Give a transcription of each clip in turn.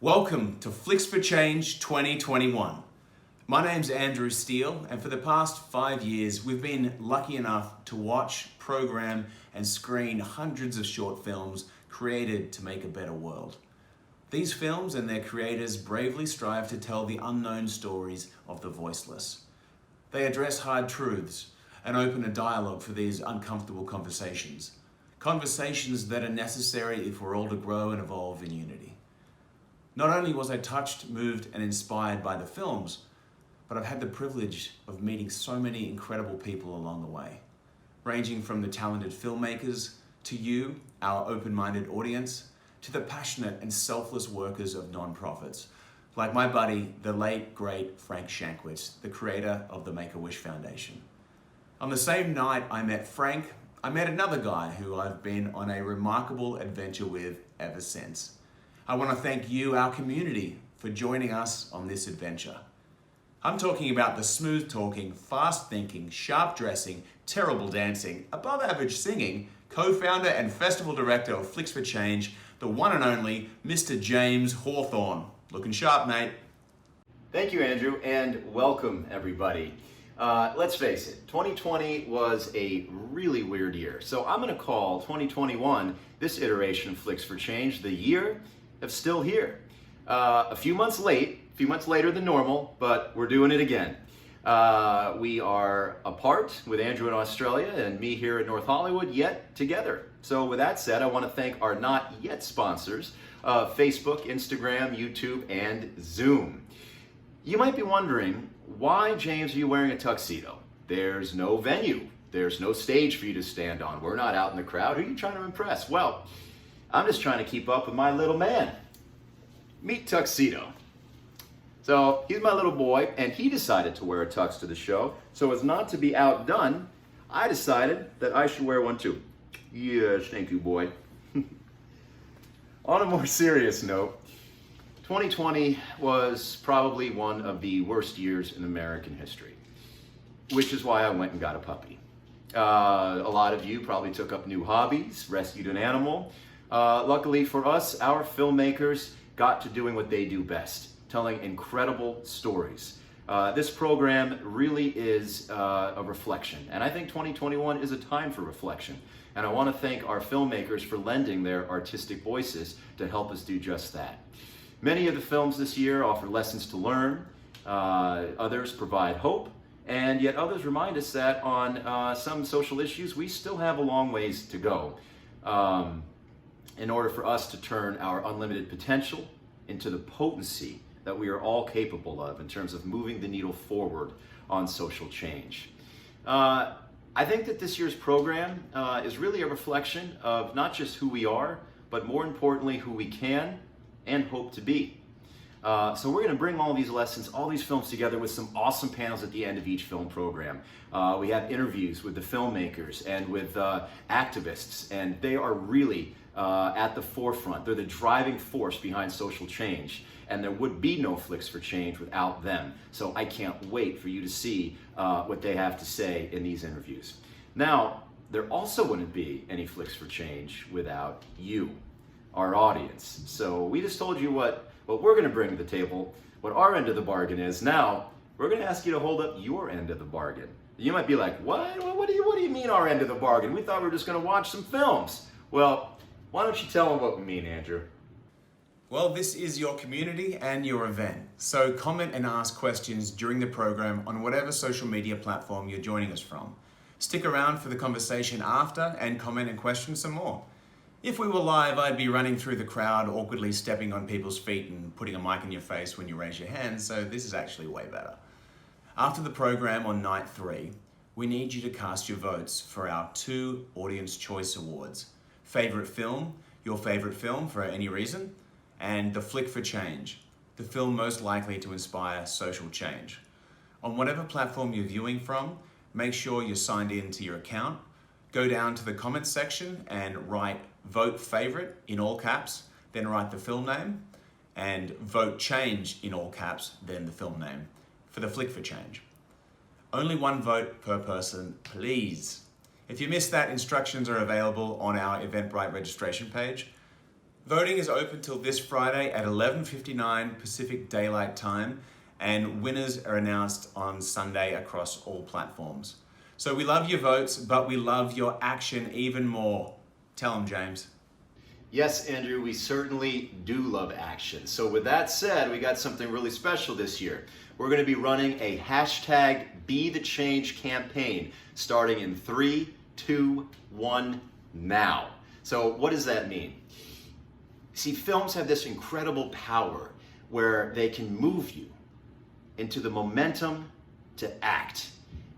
Welcome to Flicks4Change 2021. My name's Andrew Steele, and for the past 5 years, we've been lucky enough to watch, program, and screen hundreds of short films created to make a better world. These films and their creators bravely strive to tell the unknown stories of the voiceless. They address hard truths and open a dialogue for these uncomfortable conversations. Conversations that are necessary if we're all to grow and evolve in unity. Not only was I touched, moved, and inspired by the films, but I've had the privilege of meeting so many incredible people along the way, ranging from the talented filmmakers to you, our open-minded audience, to the passionate and selfless workers of nonprofits, like my buddy, the late, great Frank Shankwitz, the creator of the Make-A-Wish Foundation. On the same night I met Frank, I met another guy who I've been on a remarkable adventure with ever since. I want to thank you, our community, for joining us on this adventure. I'm talking about the smooth-talking, fast-thinking, sharp-dressing, terrible dancing, above-average singing, co-founder and festival director of Flicks4Change, the one and only Mr. James Hawthorne. Looking sharp, mate. Thank you, Andrew, and welcome, everybody. Let's face it, 2020 was a really weird year, so I'm going to call 2021, this iteration of Flicks4Change, the year of still here. A few months later than normal, but we're doing it again. We are apart with Andrew in Australia and me here in North Hollywood, yet together. So with that said, I want to thank our not yet sponsors, Facebook, Instagram, YouTube, and Zoom. You might be wondering, why, James, are you wearing a tuxedo? There's no venue. There's no stage for you to stand on. We're not out in the crowd. Who are you trying to impress? Well, I'm just trying to keep up with my little man. Meet Tuxedo. So he's my little boy, and he decided to wear a tux to the show. So as not to be outdone, I decided that I should wear one too. Yes, thank you, boy. On a more serious note, 2020 was probably one of the worst years in American history, which is why I went and got a puppy. A lot of you probably took up new hobbies, rescued an animal. Luckily for us, our filmmakers got to doing what they do best, telling incredible stories. This program really is a reflection, and I think 2021 is a time for reflection. And I want to thank our filmmakers for lending their artistic voices to help us do just that. Many of the films this year offer lessons to learn, others provide hope, and yet others remind us that on some social issues we still have a long ways to go in order for us to turn our unlimited potential into the potency that we are all capable of in terms of moving the needle forward on social change. I think that this year's program is really a reflection of not just who we are, but more importantly, who we can and hope to be. So we're going to bring all these lessons, all these films together with some awesome panels at the end of each film program. We have interviews with the filmmakers and with activists, and they are really at the forefront. They're the driving force behind social change, and there would be no Flicks4Change without them. So I can't wait for you to see what they have to say in these interviews. Now, there also wouldn't be any Flicks4Change without you, our audience. So we just told you what we're going to bring to the table, what our end of the bargain is. Now, we're going to ask you to hold up your end of the bargain. You might be like, what? What do you mean our end of the bargain? We thought we were just going to watch some films. Well, why don't you tell them what we mean, Andrew? Well, this is your community and your event. So comment and ask questions during the program on whatever social media platform you're joining us from. Stick around for the conversation after and comment and question some more. If we were live, I'd be running through the crowd, awkwardly stepping on people's feet and putting a mic in your face when you raise your hand, so this is actually way better. After the program on night 3, we need you to cast your votes for our 2 Audience Choice Awards. Favorite film, your favorite film for any reason, and the Flick4Change, the film most likely to inspire social change. On whatever platform you're viewing from, make sure you're signed in to your account. Go down to the comments section and write vote favorite in all caps, then write the film name, and vote change in all caps, then the film name for the Flick4Change. Only 1 vote per person, please. If you missed that, instructions are available on our Eventbrite registration page. Voting is open till this Friday at 11:59 Pacific Daylight Time, and winners are announced on Sunday across all platforms. So we love your votes, but we love your action even more. Tell them, James. Yes, Andrew, we certainly do love action. So with that said, we got something really special this year. We're going to be running a hashtag Be the Change campaign starting in 3, 2, 1, now. So what does that mean? See, films have this incredible power where they can move you into the momentum to act.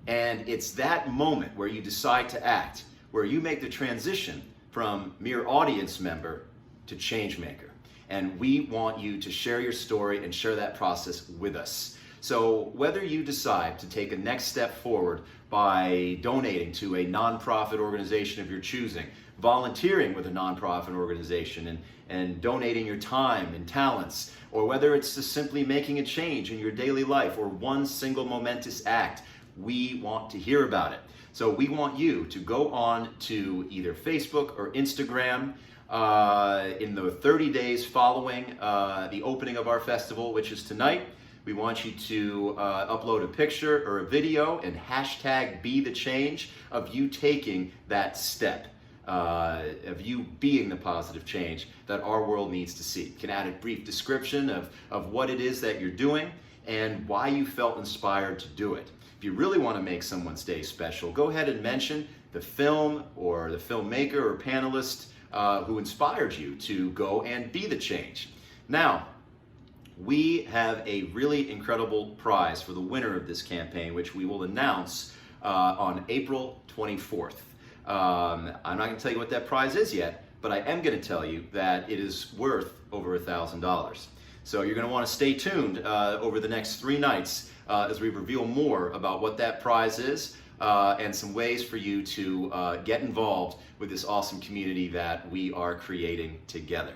And it's that moment where you decide to act, where you make the transition from mere audience member to change maker. And we want you to share your story and share that process with us. So whether you decide to take a next step forward by donating to a nonprofit organization of your choosing, volunteering with a nonprofit organization and donating your time and talents, or whether it's just simply making a change in your daily life or one single momentous act, we want to hear about it. So we want you to go on to either Facebook or Instagram in the 30 days following the opening of our festival, which is tonight. We want you to upload a picture or a video and hashtag Be the Change of you taking that step, of you being the positive change that our world needs to see. You can add a brief description of what it is that you're doing and why you felt inspired to do it. If you really want to make someone's day special, go ahead and mention the film or the filmmaker or panelist who inspired you to go and be the change. Now, we have a really incredible prize for the winner of this campaign, which we will announce on April 24th. I'm not going to tell you what that prize is yet, but I am going to tell you that it is worth over $1,000. So you're going to want to stay tuned over the next 3 nights as we reveal more about what that prize is and some ways for you to get involved with this awesome community that we are creating together.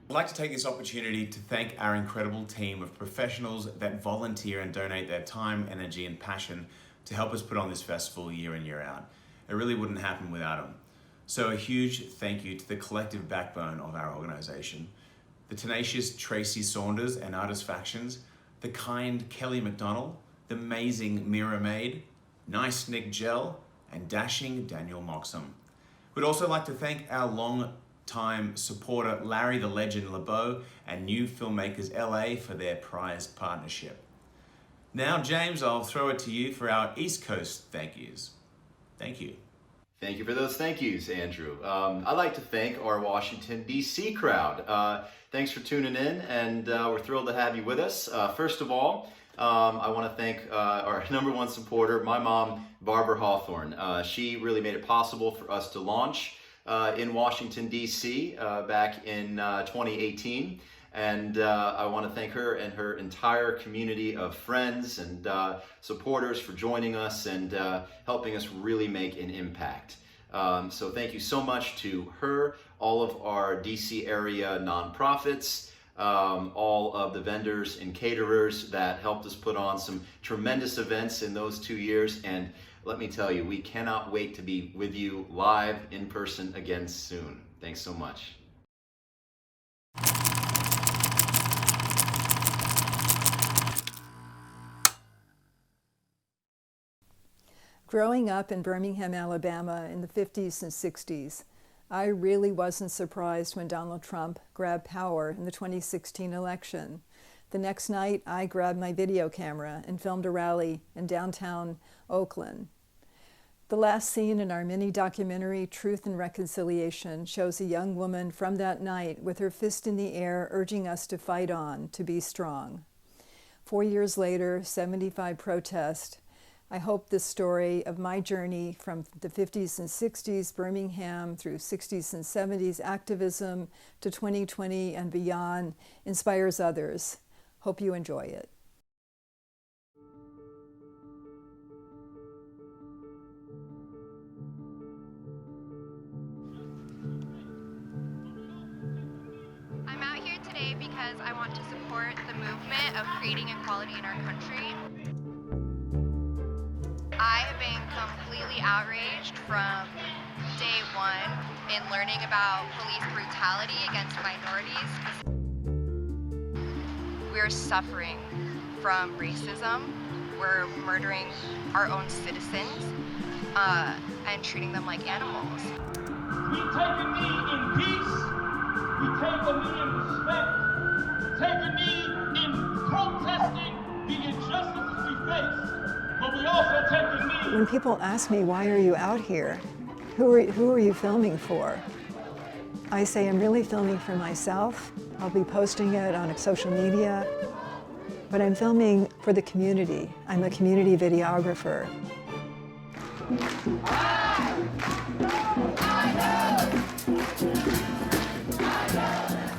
I'd like to take this opportunity to thank our incredible team of professionals that volunteer and donate their time, energy, and passion to help us put on this festival year in, year out. It really wouldn't happen without them. So a huge thank you to the collective backbone of our organization, the tenacious Tracy Saunders and Artist Factions, the kind Kelly McDonald, the amazing Mira Maid, nice Nick Gell, and dashing Daniel Moxham. We'd also like to thank our long-time supporter Larry the Legend LeBeau and New Filmmakers LA for their prized partnership. Now, James, I'll throw it to you for our East Coast thank yous. Thank you. Thank you for those thank yous, Andrew. I'd like to thank our Washington, D.C. crowd. Thanks for tuning in, and we're thrilled to have you with us. First of all, I want to thank our #1 supporter, my mom, Barbara Hawthorne. She really made it possible for us to launch in Washington, D.C. Back in 2018. And I want to thank her and her entire community of friends and supporters for joining us and helping us really make an impact. So thank you so much to her, all of our DC area nonprofits, all of the vendors and caterers that helped us put on some tremendous events in those 2 years. And let me tell you, we cannot wait to be with you live in person again soon. Thanks so much. Growing up in Birmingham, Alabama in the 50s and 60s, I really wasn't surprised when Donald Trump grabbed power in the 2016 election. The next night, I grabbed my video camera and filmed a rally in downtown Oakland. The last scene in our mini documentary, Truth and Reconciliation, shows a young woman from that night with her fist in the air urging us to fight on, to be strong. 4 years later, 75 protests. I hope this story of my journey from the 50s and 60s Birmingham through 60s and 70s activism to 2020 and beyond inspires others. Hope you enjoy it. I'm out here today because I want to support the movement of creating equality in our country. I have been completely outraged from day one in learning about police brutality against minorities. We're suffering from racism. We're murdering our own citizens and treating them like animals. We take a knee in peace. We take a knee in respect. We take a knee in protesting the injustices we face. But we also take a knee. When people ask me, why are you out here? Who are you filming for? I say I'm really filming for myself. I'll be posting it on social media. But I'm filming for the community. I'm a community videographer.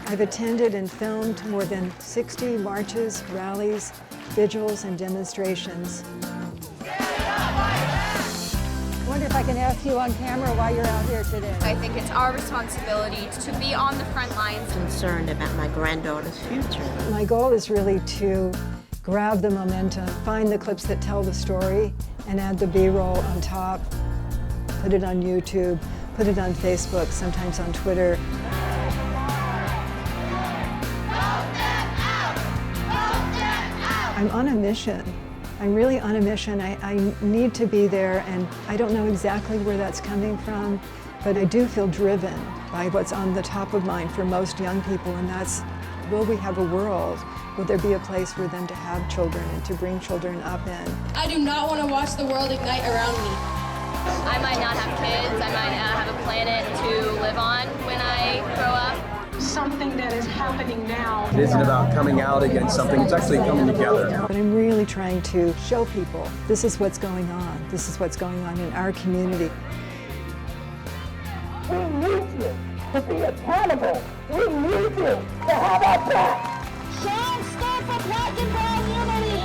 I've attended and filmed more than 60 marches, rallies, vigils, and demonstrations. I wonder if I can ask you on camera why you're out here today. I think it's our responsibility to be on the front lines. Concerned about my granddaughter's future. My goal is really to grab the momentum, find the clips that tell the story, and add the B-roll on top, put it on YouTube, put it on Facebook, sometimes on Twitter. I'm on a mission. I'm really on a mission. I need to be there, and I don't know exactly where that's coming from, but I do feel driven by what's on the top of mind for most young people, and that's, will we have a world? Will there be a place for them to have children and to bring children up in? I do not want to watch the world ignite around me. I might not have kids, I might not have a planet to live on when I grow up. Something that is happening now. It isn't about coming out against something, it's actually coming together. But I'm really trying to show people this is what's going on. This is what's going on in our community. We need you to be accountable. We need you to have our back. Sean, stand for black and brown unity.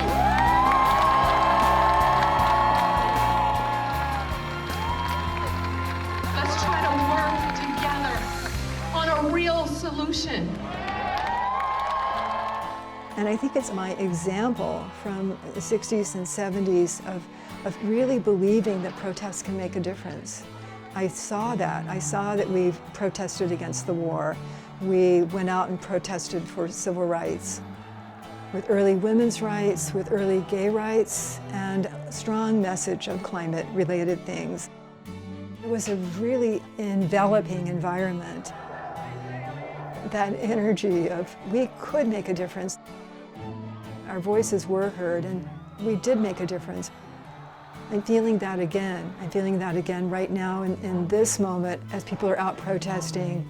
Let's try to work together on a real solution. And I think it's my example from the 60s and 70s of really believing that protests can make a difference. I saw that. I saw that we've protested against the war. We went out and protested for civil rights, with early women's rights, with early gay rights, and a strong message of climate-related things. It was a really enveloping environment. That energy of we could make a difference. Our voices were heard, and we did make a difference. I'm feeling that again. I'm feeling that again right now in this moment as people are out protesting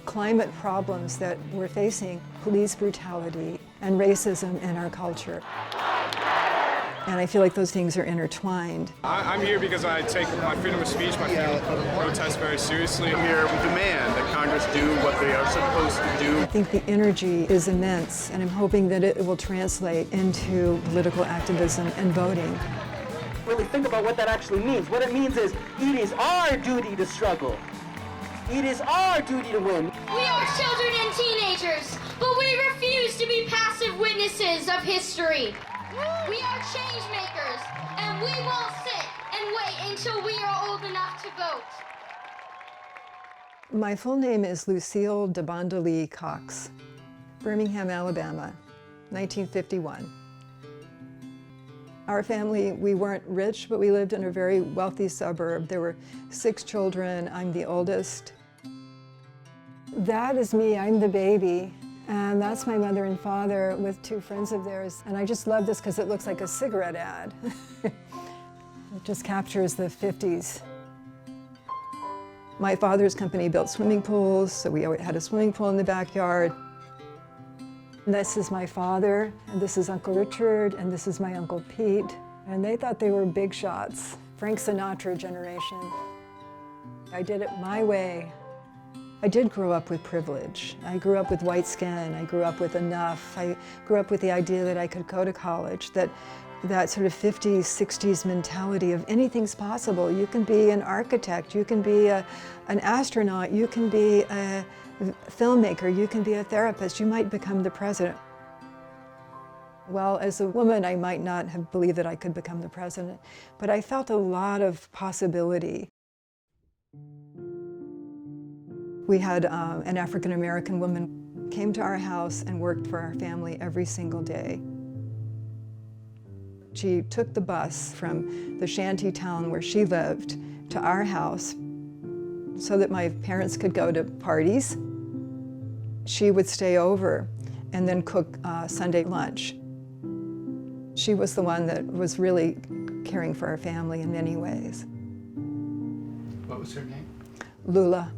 climate problems that we're facing, police brutality and racism in our culture. And I feel like those things are intertwined. I'm here because I take my freedom of speech, my freedom of protest very seriously. I'm here, we demand that Congress do what they are supposed to do. I think the energy is immense, and I'm hoping that it will translate into political activism and voting. Really think about what that actually means. What it means is it is our duty to struggle. It is our duty to win. We are children and teenagers, but we refuse to be passive witnesses of history. We are change makers, and we won't sit and wait until we are old enough to vote. My full name is Lucille DeBondely Cox, Birmingham, Alabama, 1951. Our family, we weren't rich, but we lived in a very wealthy suburb. There were 6 children. I'm the oldest. That is me. I'm the baby. And that's my mother and father with 2 friends of theirs. And I just love this because it looks like a cigarette ad. It just captures the 50s. My father's company built swimming pools, so we had a swimming pool in the backyard. This is my father, and this is Uncle Richard, and this is my Uncle Pete. And they thought they were big shots, Frank Sinatra generation. I did it my way. I did grow up with privilege. I grew up with white skin. I grew up with enough. I grew up with the idea that I could go to college, that sort of 50s, 60s mentality of anything's possible. You can be an architect, you can be an astronaut, you can be a filmmaker, you can be a therapist, you might become the president. Well, as a woman, I might not have believed that I could become the president, but I felt a lot of possibility. We had an African-American woman came to our house and worked for our family every single day. She took the bus from the shanty town where she lived to our house so that my parents could go to parties. She would stay over and then cook Sunday lunch. She was the one that was really caring for our family in many ways. What was her name? Lula.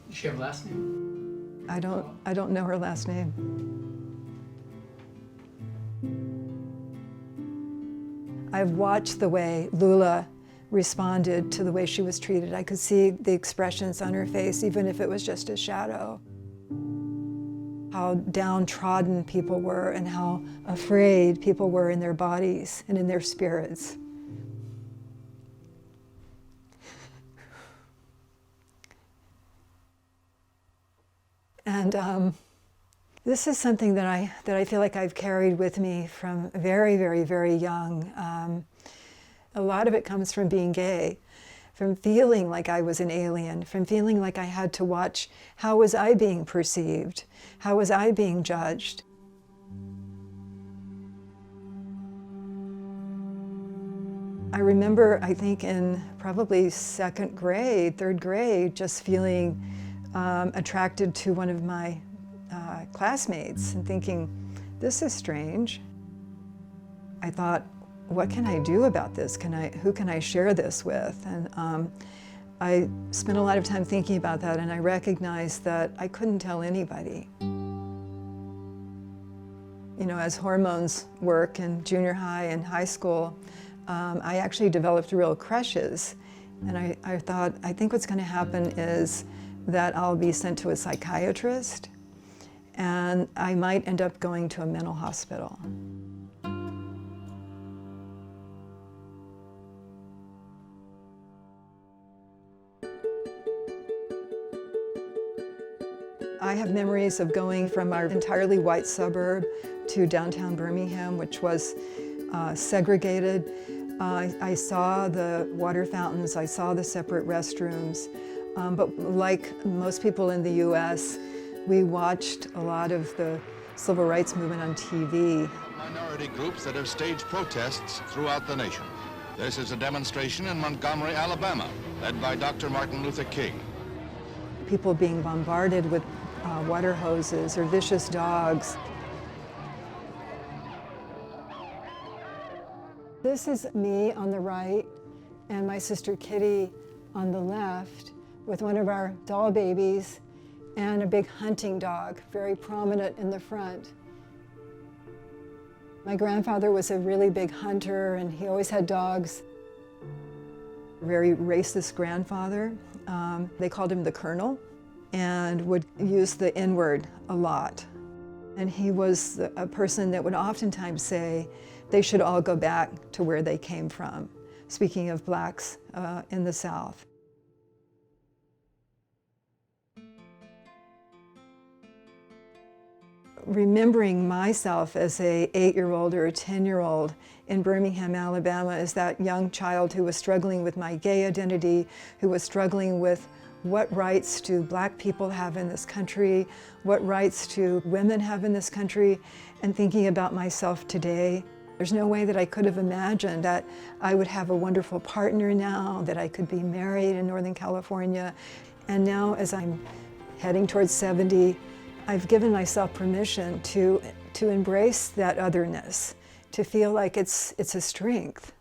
Does she have a last name? I don't know her last name. I've watched the way Lula responded to the way she was treated. I could see the expressions on her face, even if it was just a shadow. How downtrodden people were and how afraid people were in their bodies and in their spirits. And this is something that I feel like I've carried with me from very, very, very young. A lot of it comes from being gay, from feeling like I was an alien, from feeling like I had to watch how was I being perceived, how was I being judged. I remember, I think in probably second grade, third grade, just feeling attracted to one of my classmates and thinking, this is strange. I thought, what can I do about this? Who can I share this with? And I spent a lot of time thinking about that, and I recognized that I couldn't tell anybody. You know, as hormones work in junior high and high school, I actually developed real crushes. And I thought, I think what's going to happen is that I'll be sent to a psychiatrist, and I might end up going to a mental hospital. I have memories of going from our entirely white suburb to downtown Birmingham, which was segregated. I saw the water fountains, I saw the separate restrooms, but like most people in the US, we watched a lot of the civil rights movement on TV. Minority groups that have staged protests throughout the nation. This is a demonstration in Montgomery, Alabama, led by Dr. Martin Luther King. People being bombarded with water hoses or vicious dogs. This is me on the right and my sister Kitty on the left with one of our doll babies and a big hunting dog, very prominent in the front. My grandfather was a really big hunter and he always had dogs. Very racist grandfather. They called him the Colonel and would use the N-word a lot. And he was a person that would oftentimes say they should all go back to where they came from, speaking of blacks in the South. Remembering myself as a 8-year-old or a 10-year-old in Birmingham, Alabama, as that young child who was struggling with my gay identity, who was struggling with what rights do black people have in this country, what rights do women have in this country, and thinking about myself today. There's no way that I could have imagined that I would have a wonderful partner now, that I could be married in Northern California. And now as I'm heading towards 70, I've given myself permission to embrace that otherness, to feel like it's a strength.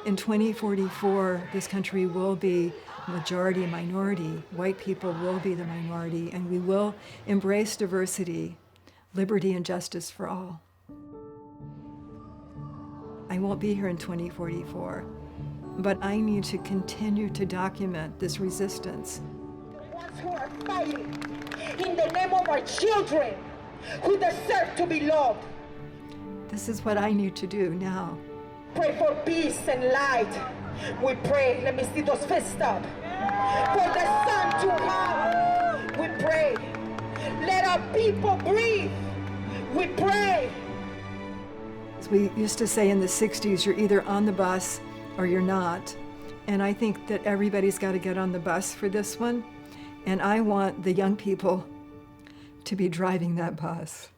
In 2044, this country will be majority and minority. White people will be the minority, and we will embrace diversity, liberty, and justice for all. I won't be here in 2044, but I need to continue to document this resistance. Ones who are fighting in the name of our children, who deserve to be loved. this is what I need to do now. Pray for peace and light. We pray, let me see those fists up. For the sun to come. We pray. Let our people breathe. We pray. As we used to say in the 60s, you're either on the bus or you're not. And I think that everybody's got to get on the bus for this one. And I want the young people to be driving that bus.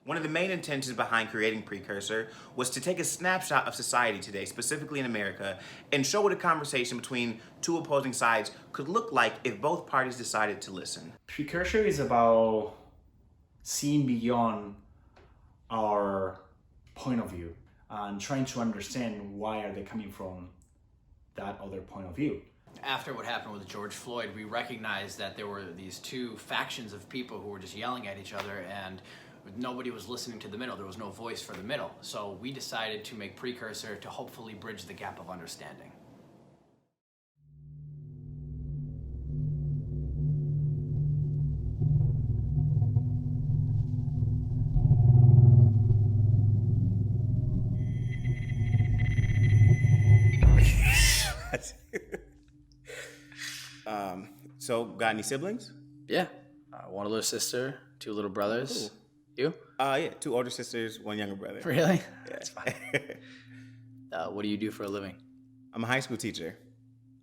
One of the main intentions behind creating Precursor was to take a snapshot of society today, specifically in America, and show what a conversation between two opposing sides could look like if both parties decided to listen. Precursor is about seeing beyond our point of view and trying to understand why are they coming from that other point of view. After what happened with George Floyd, we recognized that there were these two factions of people who were just yelling at each other, and nobody was listening to the middle. There was no voice for the middle. So we decided to make Precursor to hopefully bridge the gap of understanding. So, got any siblings? Yeah, one older sister, two little brothers. Cool. You? Yeah, two older sisters, one younger brother. Really? Yeah. That's fine. What do you do for a living? I'm a high school teacher.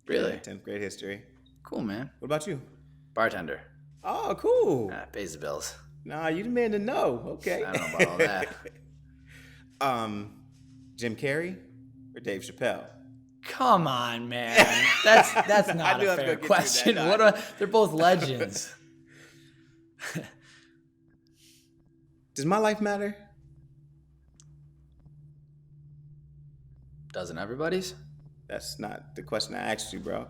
Really? 10th grade history. Cool, man. What about you? Bartender. Oh, cool. Pays the bills. Nah, you the man to know. Okay. I don't know about all that. Jim Carrey or Dave Chappelle? Come on, man. That's not a fair question. They're both legends. Does my life matter? Doesn't everybody's? That's not the question I asked you, bro.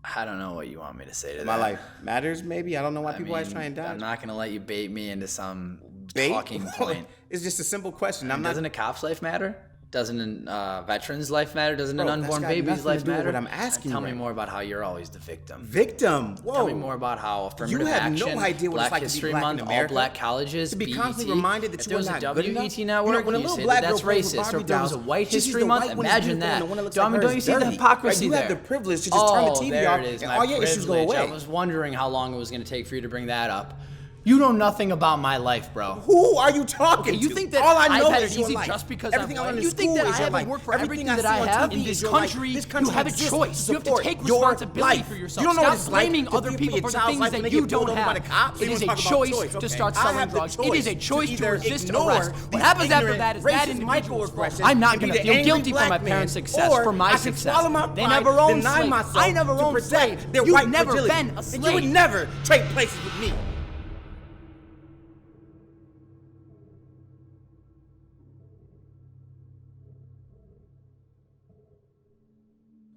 I don't know what you want me to say to that. My life matters, maybe? I don't know why people always try and die. I'm not going to let you bait me into some Bait? talking point. It's just a simple question. Doesn't a cop's life matter? Doesn't a veteran's life matter? Doesn't Bro, an unborn baby's life matter? What I'm asking Tell me more about how you're always the victim. Victim? Whoa. Tell me more about how affirmative action, You have no idea what Black it's like History to be black Month, in America. all black colleges, To be BET. constantly reminded that if you are there was not a good enough. WET network, when a you little say black that's girl plays with racist. Or Barbie if there was a dolls, White she sees History the Month, white one is imagine beautiful and that. the one that looks like her Don't is you see the dirty. hypocrisy You there? have the privilege to just turn the TV there off it is, and my all your issues go privilege. away. I was wondering how long it was going to take for you to bring that up. You know nothing about my life, bro. Who are you talking to? You think that all I know I've had is it your easy life. just because Everything I'm I learned white? in You think school that is I your haven't life. worked for Everything everything I that I see on have TV in is this your life. country? This You country have a exists choice. to You have to support take your responsibility life. for You yourself. don't know what Stop it's like blaming to other be people a for the child's things life that when they you get pulled don't over by have. the cops. It You is a wanna talk about choice to okay. start I selling have the drugs. It is a choice to either resist ignore arrest. these What happens after ignorant, that is that racist individual's fault. microaggressions I'm not and be going to the feel angry guilty for black my man, parents' success, or for my I can success. swallow my They pride, never owned deny slaves. myself I never to owned protect slaves. their You've white never fragility. been a And slave. you would never trade places with me.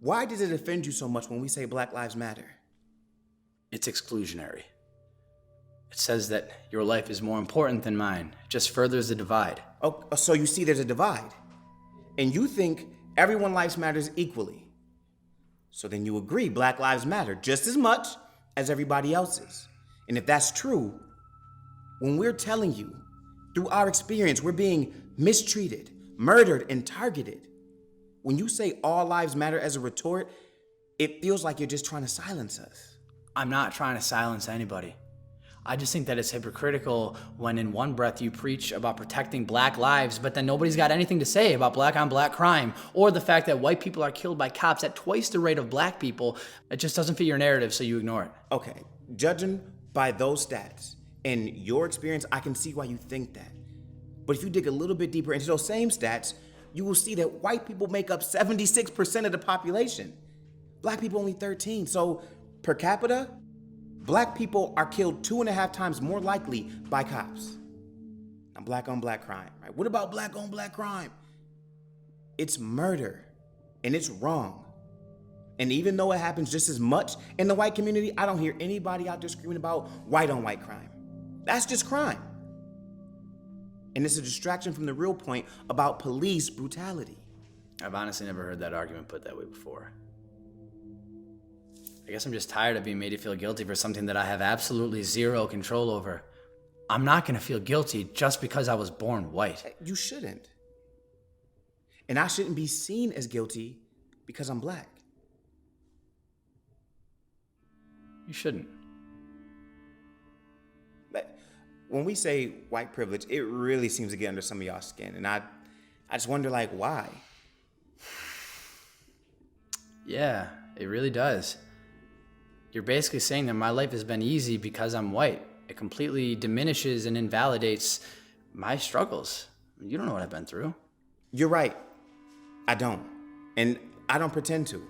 Why does it offend you so much when we say Black Lives Matter? It's exclusionary. It says that your life is more important than mine. It just furthers the divide. Oh, so you see there's a divide. And you think everyone's life matters equally. So then you agree Black Lives Matter just as much as everybody else's. And if that's true, when we're telling you, through our experience, we're being mistreated, murdered, and targeted, when you say all lives matter as a retort, it feels like you're just trying to silence us. I'm not trying to silence anybody. I just think that it's hypocritical when in one breath you preach about protecting black lives, but then nobody's got anything to say about black on black crime, or the fact that white people are killed by cops at twice the rate of black people. It just doesn't fit your narrative, so you ignore it. Okay, judging by those stats and your experience, I can see why you think that. But if you dig a little bit deeper into those same stats, you will see that white people make up 76% of the population. Black people only 13. So per capita, Black people are killed 2.5 times more likely by cops. Now, black on black crime, right? What about black on black crime? It's murder, and it's wrong. And even though it happens just as much in the white community, I don't hear anybody out there screaming about white on white crime. That's just crime. And it's a distraction from the real point about police brutality. I've honestly never heard that argument put that way before. I guess I'm just tired of being made to feel guilty for something that I have absolutely zero control over. I'm not gonna feel guilty just because I was born white. You shouldn't. And I shouldn't be seen as guilty because I'm black. You shouldn't. But when we say white privilege, it really seems to get under some of y'all's skin. And I just wonder, like, why? Yeah, it really does. You're basically saying that my life has been easy because I'm white. It completely diminishes and invalidates my struggles. You don't know what I've been through. You're right. I don't. And I don't pretend to.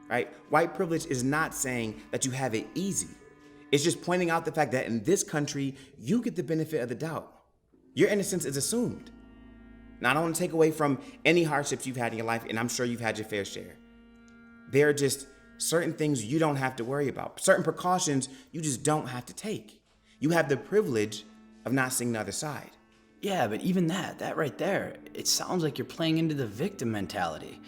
Right? White privilege is not saying that you have it easy. It's just pointing out the fact that in this country, you get the benefit of the doubt. Your innocence is assumed. Now, I don't want to take away from any hardships you've had in your life, and I'm sure you've had your fair share. There are just certain things you don't have to worry about. Certain precautions you just don't have to take. You have the privilege of not seeing the other side. Yeah, but even that right there, it sounds like you're playing into the victim mentality.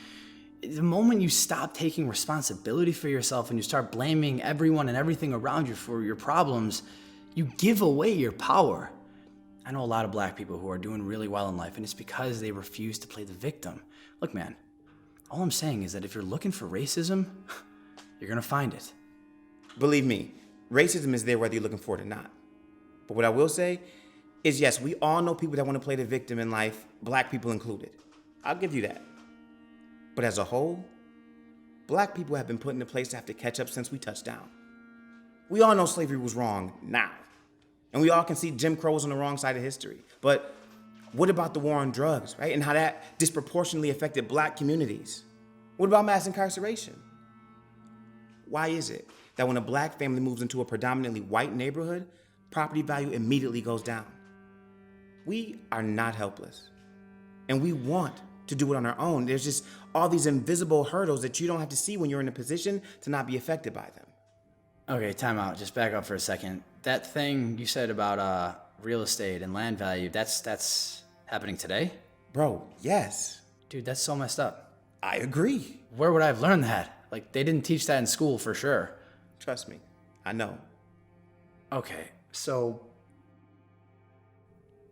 The moment you stop taking responsibility for yourself and you start blaming everyone and everything around you for your problems, you give away your power. I know a lot of black people who are doing really well in life, and it's because they refuse to play the victim. Look, man, all I'm saying is that if you're looking for racism, you're gonna find it. Believe me, racism is there whether you're looking for it or not. But what I will say is, yes, we all know people that want to play the victim in life, black people included. I'll give you that. But as a whole, black people have been put in a place to have to catch up since we touched down. We all know slavery was wrong now. And we all can see Jim Crow was on the wrong side of history. But what about the war on drugs, right? And how that disproportionately affected black communities? What about mass incarceration? Why is it that when a black family moves into a predominantly white neighborhood, property value immediately goes down? We are not helpless. And we want to do it on our own. There's just all these invisible hurdles that you don't have to see when you're in a position to not be affected by them. Okay, time out. Just back up for a second. That thing you said about real estate and land value, that's happening today? Bro, yes. Dude, that's so messed up. I agree. Where would I have learned that? Like, they didn't teach that in school for sure. Trust me, I know. Okay, so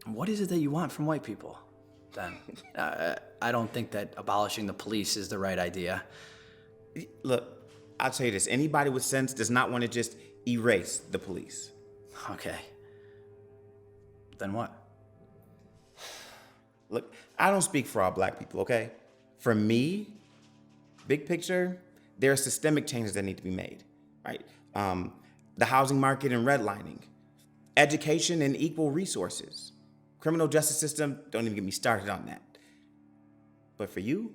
what is it that you want from white people then? I don't think that abolishing the police is the right idea. Look, I'll tell you this. Anybody with sense does not want to just erase the police. Okay. Then what? Look, I don't speak for all black people, okay? For me, big picture, there are systemic changes that need to be made, right? The housing market and redlining, education and equal resources, criminal justice system, don't even get me started on that. But for you,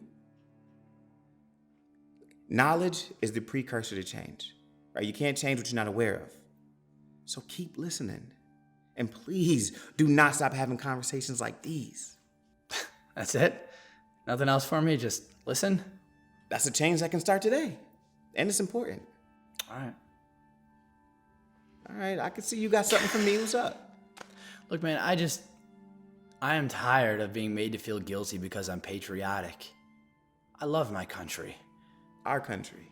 knowledge is the precursor to change, right? You can't change what you're not aware of. So keep listening. And please do not stop having conversations like these. That's it? Nothing else for me? Just listen? That's a change that can start today. And it's important. All right, I can see you got something for me. What's up? Look, man, I am tired of being made to feel guilty because I'm patriotic. I love my country. Our country.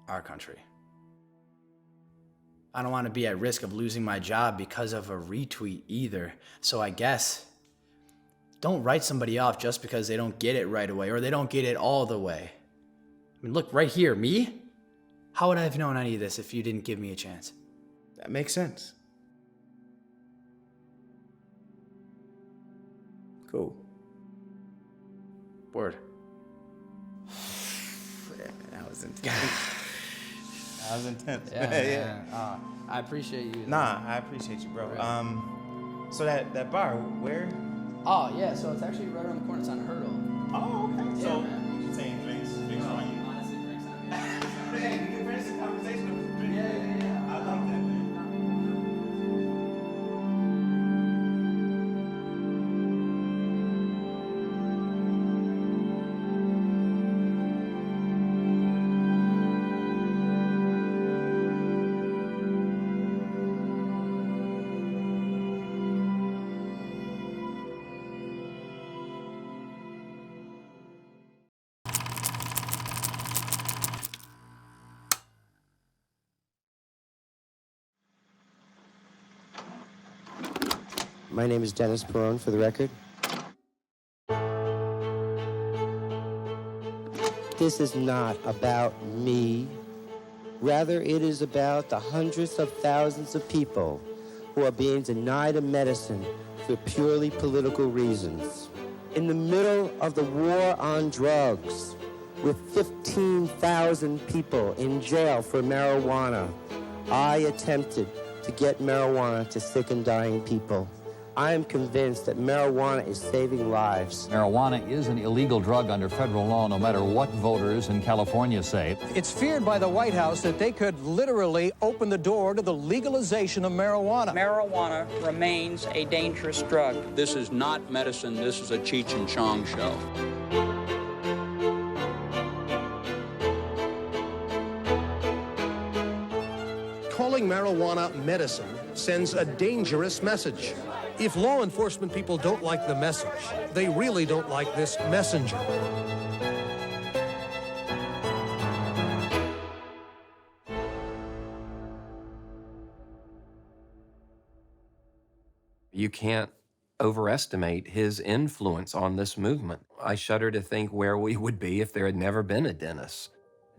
Our country. I don't want to be at risk of losing my job because of a retweet either. So I guess don't write somebody off just because they don't get it right away or they don't get it all the way. I mean, look, right here, me? How would I have known any of this if you didn't give me a chance? That makes sense. Cool. Word. That was intense. That was intense. Yeah. I appreciate you. Nah, I appreciate you, bro. So that bar, where? Oh, yeah, so it's actually right around the corner. It's on Hurdle. Oh, okay. Yeah, So, man. what you saying, drinks on you? Honestly, drinks on me. Hey, you can finish the conversation. Yeah, My name is Dennis Perone, for the record. This is not about me. Rather, it is about the hundreds of thousands of people who are being denied a medicine for purely political reasons. In the middle of the war on drugs, with 15,000 people in jail for marijuana, I attempted to get marijuana to sick and dying people. I am convinced that marijuana is saving lives. Marijuana is an illegal drug under federal law, no matter what voters in California say. It's feared by the White House that they could literally open the door to the legalization of marijuana. Marijuana remains a dangerous drug. This is not medicine. This is a Cheech and Chong show. Calling marijuana medicine sends a dangerous message. If law enforcement people don't like the message, they really don't like this messenger. You can't overestimate his influence on this movement. I shudder to think where we would be if there had never been a Dennis.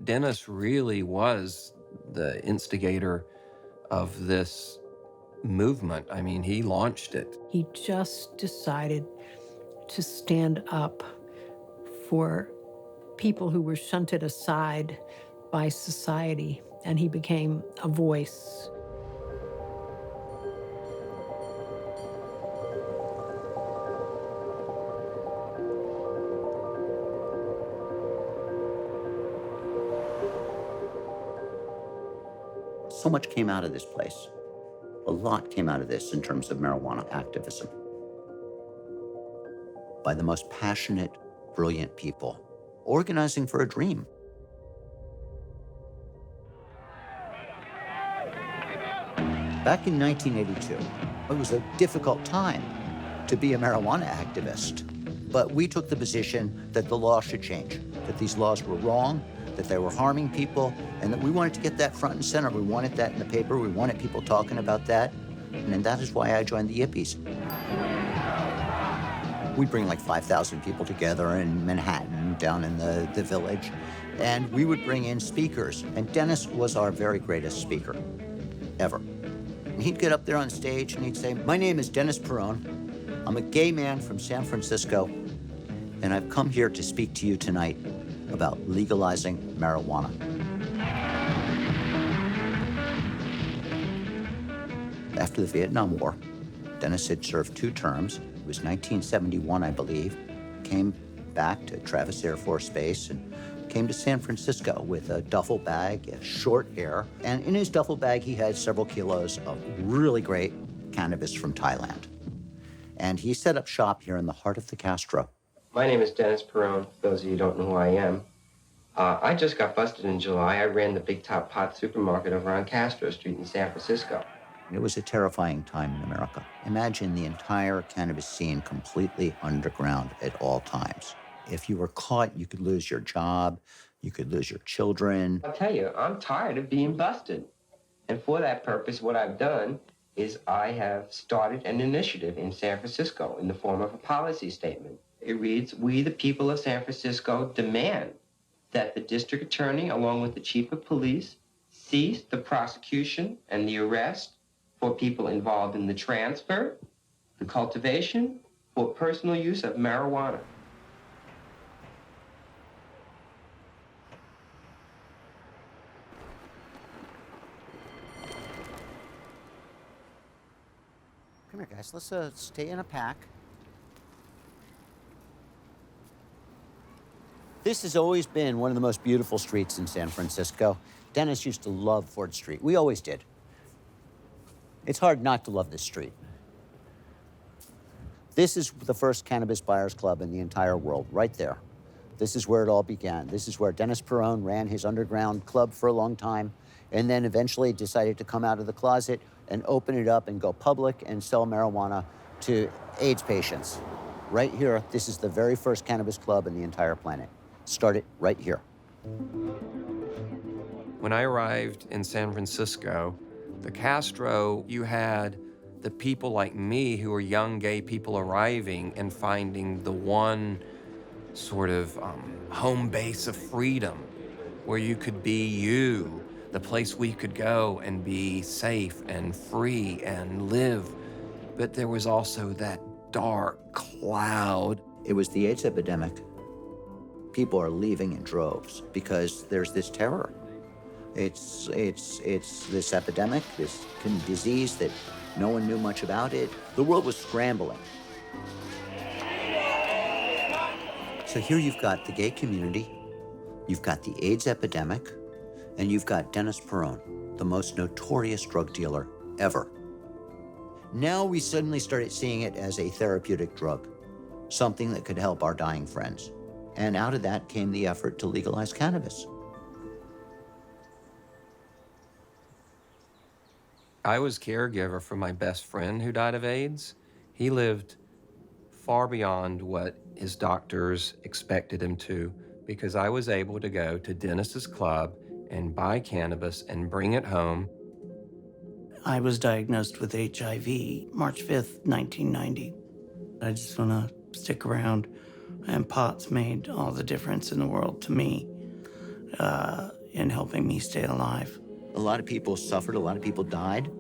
Dennis really was the instigator of this movement. I mean, he launched it. He just decided to stand up for people who were shunted aside by society, and he became a voice. So much came out of this place. A lot came out of this in terms of marijuana activism. By the most passionate, brilliant people, organizing for a dream. Back in 1982, it was a difficult time to be a marijuana activist. But we took the position that the law should change, that these laws were wrong, that they were harming people, and that we wanted to get that front and center. We wanted that in the paper. We wanted people talking about that. And that is why I joined the Yippies. We'd bring like 5,000 people together in Manhattan, down in the village, and we would bring in speakers. And Dennis was our very greatest speaker, ever. And he'd get up there on stage and he'd say, "My name is Dennis Perone. I'm a gay man from San Francisco, and I've come here to speak to you tonight about legalizing marijuana." After the Vietnam War, Dennis had served 2 terms. It was 1971, I believe. Came back to Travis Air Force Base and came to San Francisco with a duffel bag, short hair. And in his duffel bag, he had several kilos of really great cannabis from Thailand. And he set up shop here in the heart of the Castro. My name is Dennis Perone, for those of you who don't know who I am. I just got busted in July. I ran the Big Top Pot supermarket over on Castro Street in San Francisco. It was a terrifying time in America. Imagine the entire cannabis scene completely underground at all times. If you were caught, you could lose your job, you could lose your children. I'll tell you, I'm tired of being busted. And for that purpose, what I've done is I have started an initiative in San Francisco in the form of a policy statement. It reads, "We, the people of San Francisco, demand that the district attorney, along with the chief of police, cease the prosecution and the arrest for people involved in the transfer, the cultivation, or personal use of marijuana." Come here, guys. Let's stay in a pack. This has always been one of the most beautiful streets in San Francisco. Dennis used to love Ford Street. We always did. It's hard not to love this street. This is the first cannabis buyers club in the entire world, right there. This is where it all began. This is where Dennis Perone ran his underground club for a long time, and then eventually decided to come out of the closet and open it up and go public and sell marijuana to AIDS patients. Right here, this is the very first cannabis club in the entire planet. Started right here. When I arrived in San Francisco, the Castro, you had the people like me who are young gay people arriving and finding the one sort of home base of freedom where you could be you, the place we could go and be safe and free and live. But there was also that dark cloud. It was the AIDS epidemic. People are leaving in droves because there's this terror. It's this epidemic, this disease that no one knew much about it. The world was scrambling. So here you've got the gay community, you've got the AIDS epidemic, and you've got Dennis Perone, the most notorious drug dealer ever. Now we suddenly started seeing it as a therapeutic drug, something that could help our dying friends. And out of that came the effort to legalize cannabis. I was caregiver for my best friend who died of AIDS. He lived far beyond what his doctors expected him to, because I was able to go to Dennis's club and buy cannabis and bring it home. I was diagnosed with HIV March 5th, 1990. I just want to stick around, and pot's made all the difference in the world to me in helping me stay alive. A lot of people suffered, a lot of people died,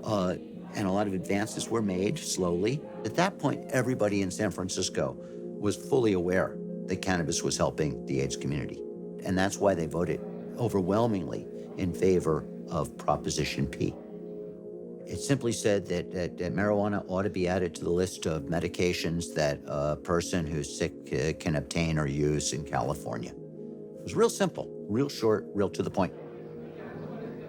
and a lot of advances were made slowly. At that point, everybody in San Francisco was fully aware that cannabis was helping the AIDS community. And that's why they voted overwhelmingly in favor of Proposition P. It simply said that marijuana ought to be added to the list of medications that a person who's sick can obtain or use in California. It was real simple, real short, real to the point.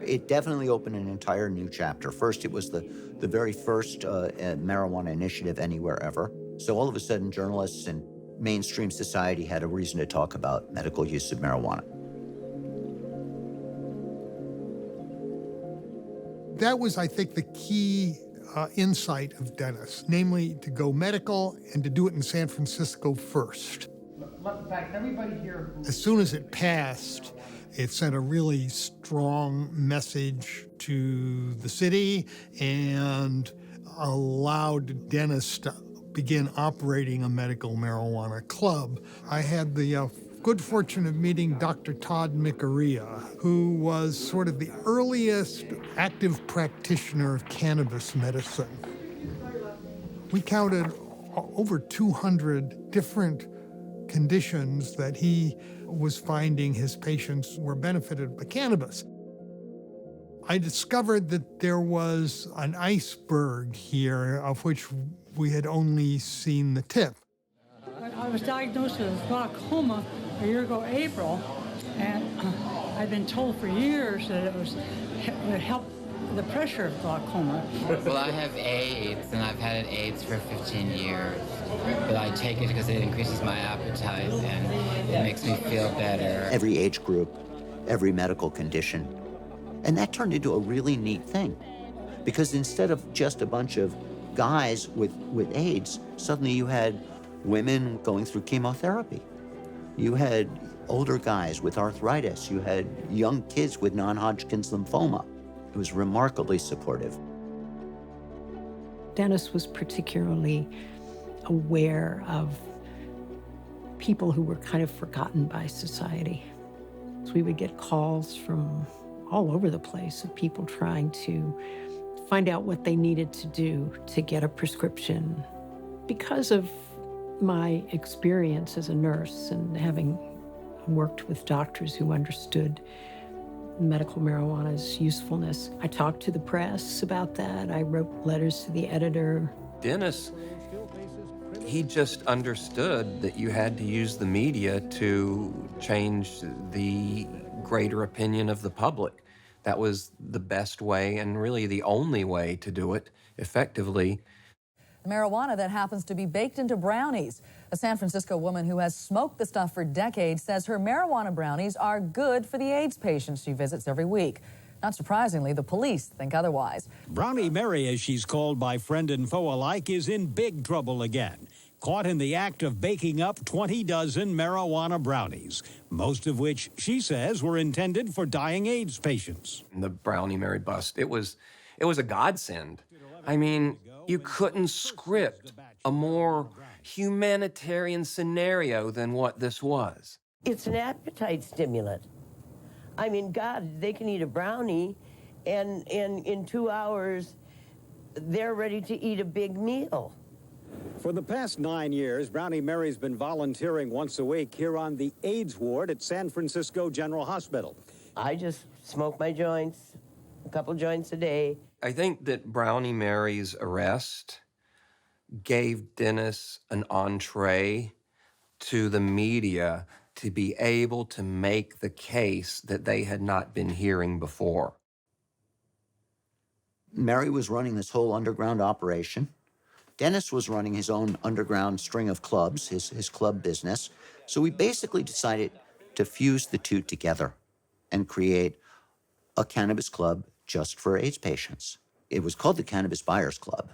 It definitely opened an entire new chapter. First, it was the very first marijuana initiative anywhere ever. So all of a sudden, journalists and mainstream society had a reason to talk about medical use of marijuana. That was, I think, the key insight of Dennis, namely to go medical and to do it in San Francisco first. In fact, everybody here As soon as it passed, it sent a really strong message to the city and allowed Dennis to begin operating a medical marijuana club. I had the good fortune of meeting Dr. Todd Micarea, who was sort of the earliest active practitioner of cannabis medicine. We counted over 200 different conditions that he was finding his patients were benefited by cannabis. I discovered that there was an iceberg here of which we had only seen the tip. I was diagnosed with glaucoma a year ago, April, and I've been told for years that it would help the pressure of glaucoma. Well, I have AIDS, and I've had AIDS for 15 years, but I take it because it increases my appetite and it makes me feel better. Every age group, every medical condition. And that turned into a really neat thing, because instead of just a bunch of guys with AIDS, suddenly you had women going through chemotherapy. You had older guys with arthritis. You had young kids with non-Hodgkin's lymphoma. It was remarkably supportive. Dennis was particularly aware of people who were kind of forgotten by society. So we would get calls from all over the place of people trying to find out what they needed to do to get a prescription. Because of my experience as a nurse and having worked with doctors who understood medical marijuana's usefulness, I talked to the press about that. I wrote letters to the editor. Dennis, he just understood that you had to use the media to change the greater opinion of the public. That was the best way and really the only way to do it effectively. Marijuana that happens to be baked into brownies. A San Francisco woman who has smoked the stuff for decades says her marijuana brownies are good for the AIDS patients she visits every week. Not surprisingly, the police think otherwise. Brownie Mary, as she's called by friend and foe alike, is in big trouble again. Caught in the act of baking up 20 dozen marijuana brownies, most of which, she says, were intended for dying AIDS patients. The Brownie Mary bust, it was a godsend. I mean, you couldn't script a more humanitarian scenario than what this was. It's an appetite stimulant. I mean, God, they can eat a brownie, and in 2 hours, they're ready to eat a big meal. For the past 9 years, Brownie Mary's been volunteering once a week here on the AIDS ward at San Francisco General Hospital. I just smoke my joints, a couple joints a day. I think that Brownie Mary's arrest gave Dennis an entree to the media to be able to make the case that they had not been hearing before. Mary was running this whole underground operation. Dennis was running his own underground string of clubs, his club business. So we basically decided to fuse the two together and create a cannabis club just for AIDS patients. It was called the Cannabis Buyers Club.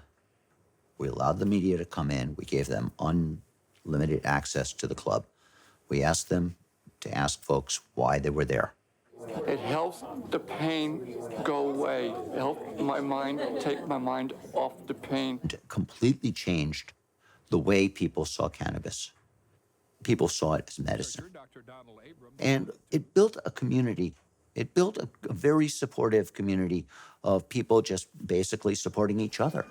We allowed the media to come in. We gave them unlimited access to the club. We asked them to ask folks why they were there. It helps the pain go away. It helps my mind, take my mind off the pain. It completely changed the way people saw cannabis. People saw it as medicine. And it built a community. It built a very supportive community of people just basically supporting each other.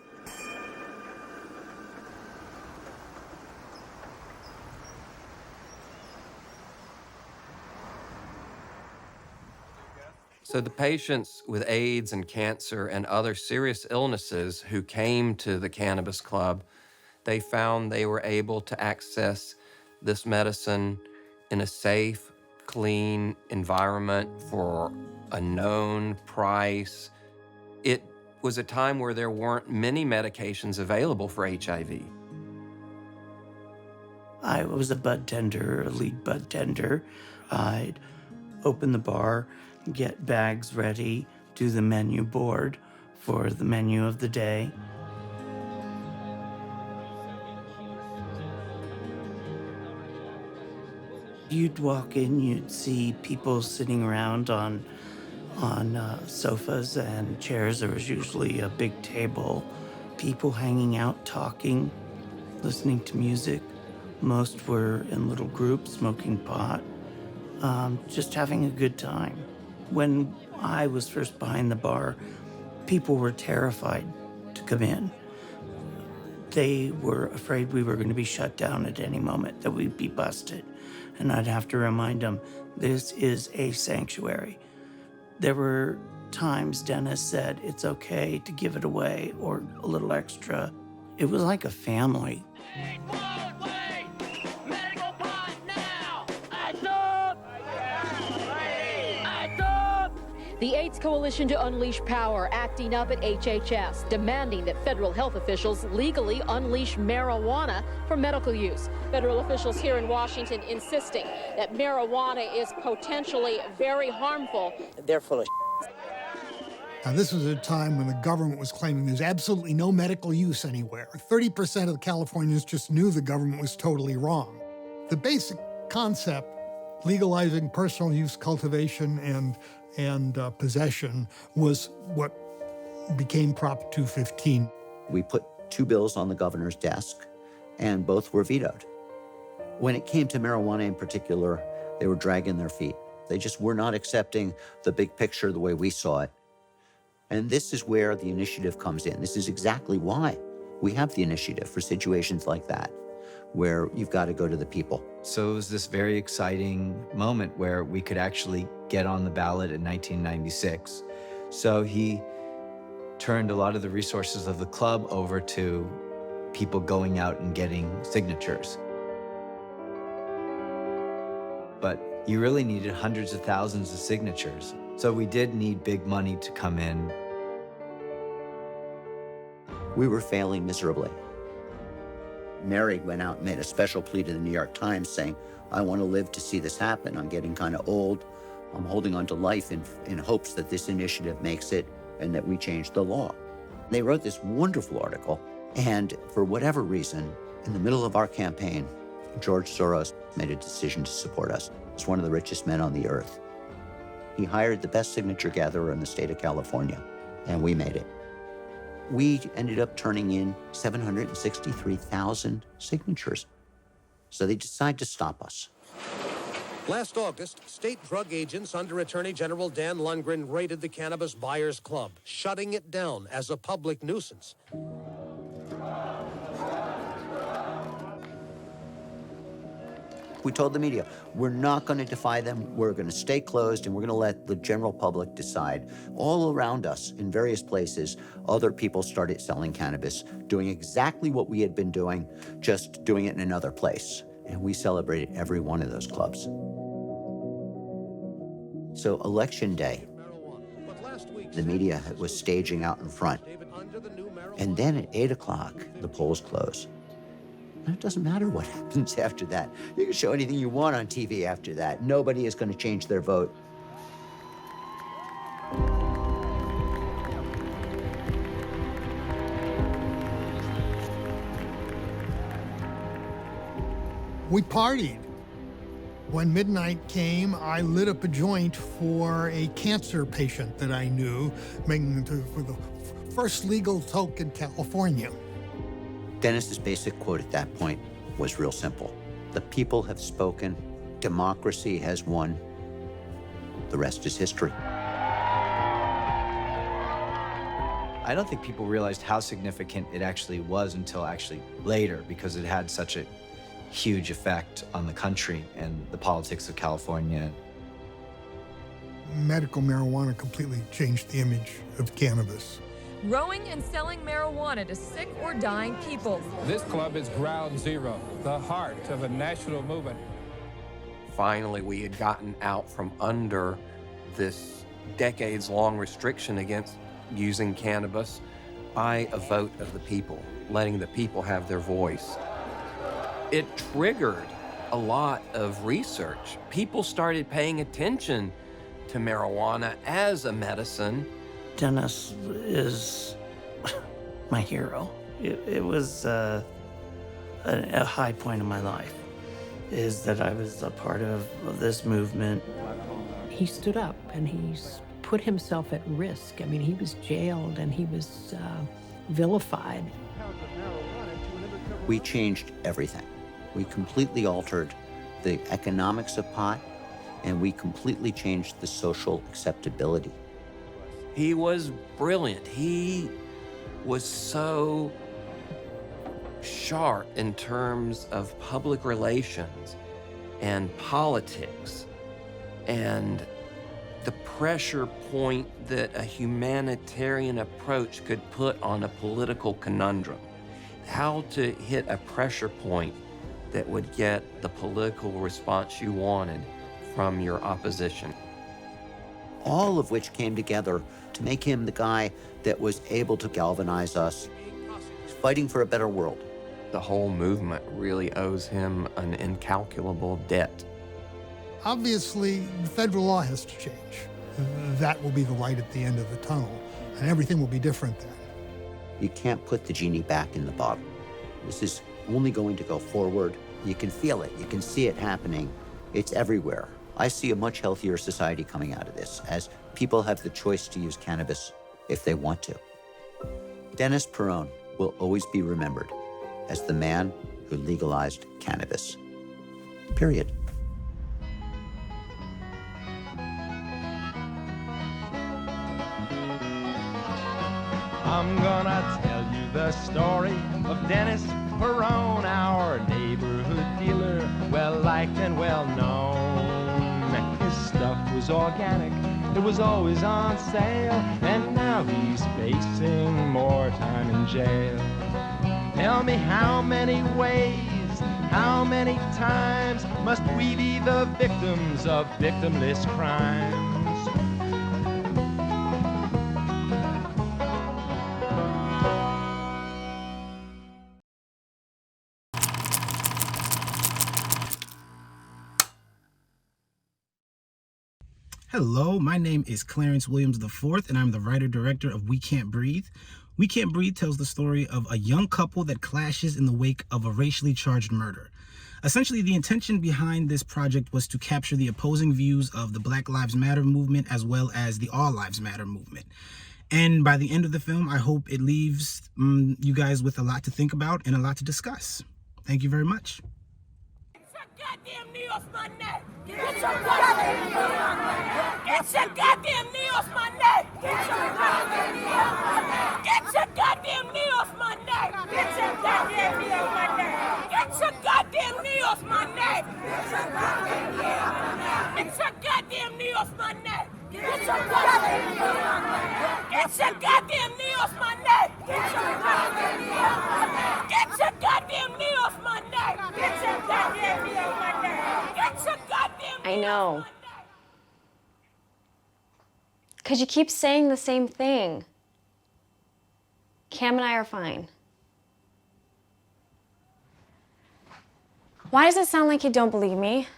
So the patients with AIDS and cancer and other serious illnesses who came to the Cannabis Club, they found they were able to access this medicine in a safe, clean environment for a known price. It was a time where there weren't many medications available for HIV. I was a bud tender, a lead bud tender. I'd open the bar, get bags ready, do the menu board for the menu of the day. You'd walk in, you'd see people sitting around on sofas and chairs. There was usually a big table, people hanging out, talking, listening to music. Most were in little groups, smoking pot, just having a good time. When I was first behind the bar, people were terrified to come in. They were afraid we were going to be shut down at any moment, that we'd be busted. And I'd have to remind them, this is a sanctuary. There were times Dennis said, it's okay to give it away or a little extra. It was like a family. The AIDS Coalition to Unleash Power acting up at HHS, demanding that federal health officials legally unleash marijuana for medical use. Federal officials here in Washington insisting that marijuana is potentially very harmful. They're full of Now, this was a time when the government was claiming there's absolutely no medical use anywhere. 30% of the Californians just knew the government was totally wrong. The basic concept, legalizing personal use, cultivation, and possession, was what became Prop 215. We put two bills on the governor's desk, and both were vetoed. When it came to marijuana in particular, they were dragging their feet. They just were not accepting the big picture the way we saw it. And this is where the initiative comes in. This is exactly why we have the initiative for situations like that, where you've got to go to the people. So it was this very exciting moment where we could actually get on the ballot in 1996. So he turned a lot of the resources of the club over to people going out and getting signatures. But you really needed hundreds of thousands of signatures. So we did need big money to come in. We were failing miserably. Mary went out and made a special plea to the New York Times saying, I want to live to see this happen. I'm getting kind of old. I'm holding on to life in hopes that this initiative makes it and that we change the law. They wrote this wonderful article, and for whatever reason, in the middle of our campaign, George Soros made a decision to support us. He's one of the richest men on the earth. He hired the best signature gatherer in the state of California, and we made it. We ended up turning in 763,000 signatures. So they decided to stop us. Last August, state drug agents under Attorney General Dan Lundgren raided the Cannabis Buyers Club, shutting it down as a public nuisance. We told the media, we're not going to defy them. We're going to stay closed, and we're going to let the general public decide. All around us, in various places, other people started selling cannabis, doing exactly what we had been doing, just doing it in another place. And we celebrated every one of those clubs. So Election Day, the media was staging out in front. And then at 8 o'clock, the polls close. And it doesn't matter what happens after that. You can show anything you want on TV after that. Nobody is going to change their vote. We partied. When midnight came, I lit up a joint for a cancer patient that I knew, making it for the first legal toke in California. Dennis's basic quote at that point was real simple. The people have spoken. Democracy has won. The rest is history. I don't think people realized how significant it actually was until actually later, because it had such a huge effect on the country and the politics of California. Medical marijuana completely changed the image of cannabis. Growing and selling marijuana to sick or dying people. This club is ground zero, the heart of a national movement. Finally, we had gotten out from under this decades-long restriction against using cannabis by a vote of the people, letting the people have their voice. It triggered a lot of research. People started paying attention to marijuana as a medicine. Dennis is my hero. It was a high point in my life, is that I was a part of this movement. He stood up and he's put himself at risk. I mean, he was jailed and he was vilified. We changed everything. We completely altered the economics of pot, and we completely changed the social acceptability. He was brilliant. He was so sharp in terms of public relations and politics and the pressure point that a humanitarian approach could put on a political conundrum. How to hit a pressure point that would get the political response you wanted from your opposition. All of which came together to make him the guy that was able to galvanize us, fighting for a better world. The whole movement really owes him an incalculable debt. Obviously, federal law has to change. That will be the light at the end of the tunnel, and everything will be different then. You can't put the genie back in the bottle. This is only going to go forward. You can feel it. You can see it happening. It's everywhere. I see a much healthier society coming out of this, as people have the choice to use cannabis if they want to. Dennis Peron will always be remembered as the man who legalized cannabis. Period. I'm gonna tell you the story of Dennis Peron, our neighborhood dealer, well-liked and well-known. His stuff was organic, it was always on sale, and now he's facing more time in jail. Tell me how many ways, how many times must we be the victims of victimless crimes? Hello, my name is Clarence Williams IV, and I'm the writer-director of We Can't Breathe. We Can't Breathe tells the story of a young couple that clashes in the wake of a racially charged murder. Essentially, the intention behind this project was to capture the opposing views of the Black Lives Matter movement as well as the All Lives Matter movement. And by the end of the film, I hope it leaves you guys with a lot to think about and a lot to discuss. Thank you very much. Goddamn knee off my neck! Get your goddamn knee off my neck! Get your goddamn knee off my neck! Get your goddamn knee off my neck! Get your goddamn knee off my neck! Get your goddamn knee off my neck! Get your goddamn knee off my neck! Get your goddamn knee off my neck! Get your goddamn knee off my neck! Get your goddamn knee off my neck! Get your goddamn knee off my neck! Get your goddamn knee off my neck! Get your goddamn knee off my neck! Get your goddamn I know. Because you keep saying the same thing. Cam and I are fine. Why does it sound like you don't believe me?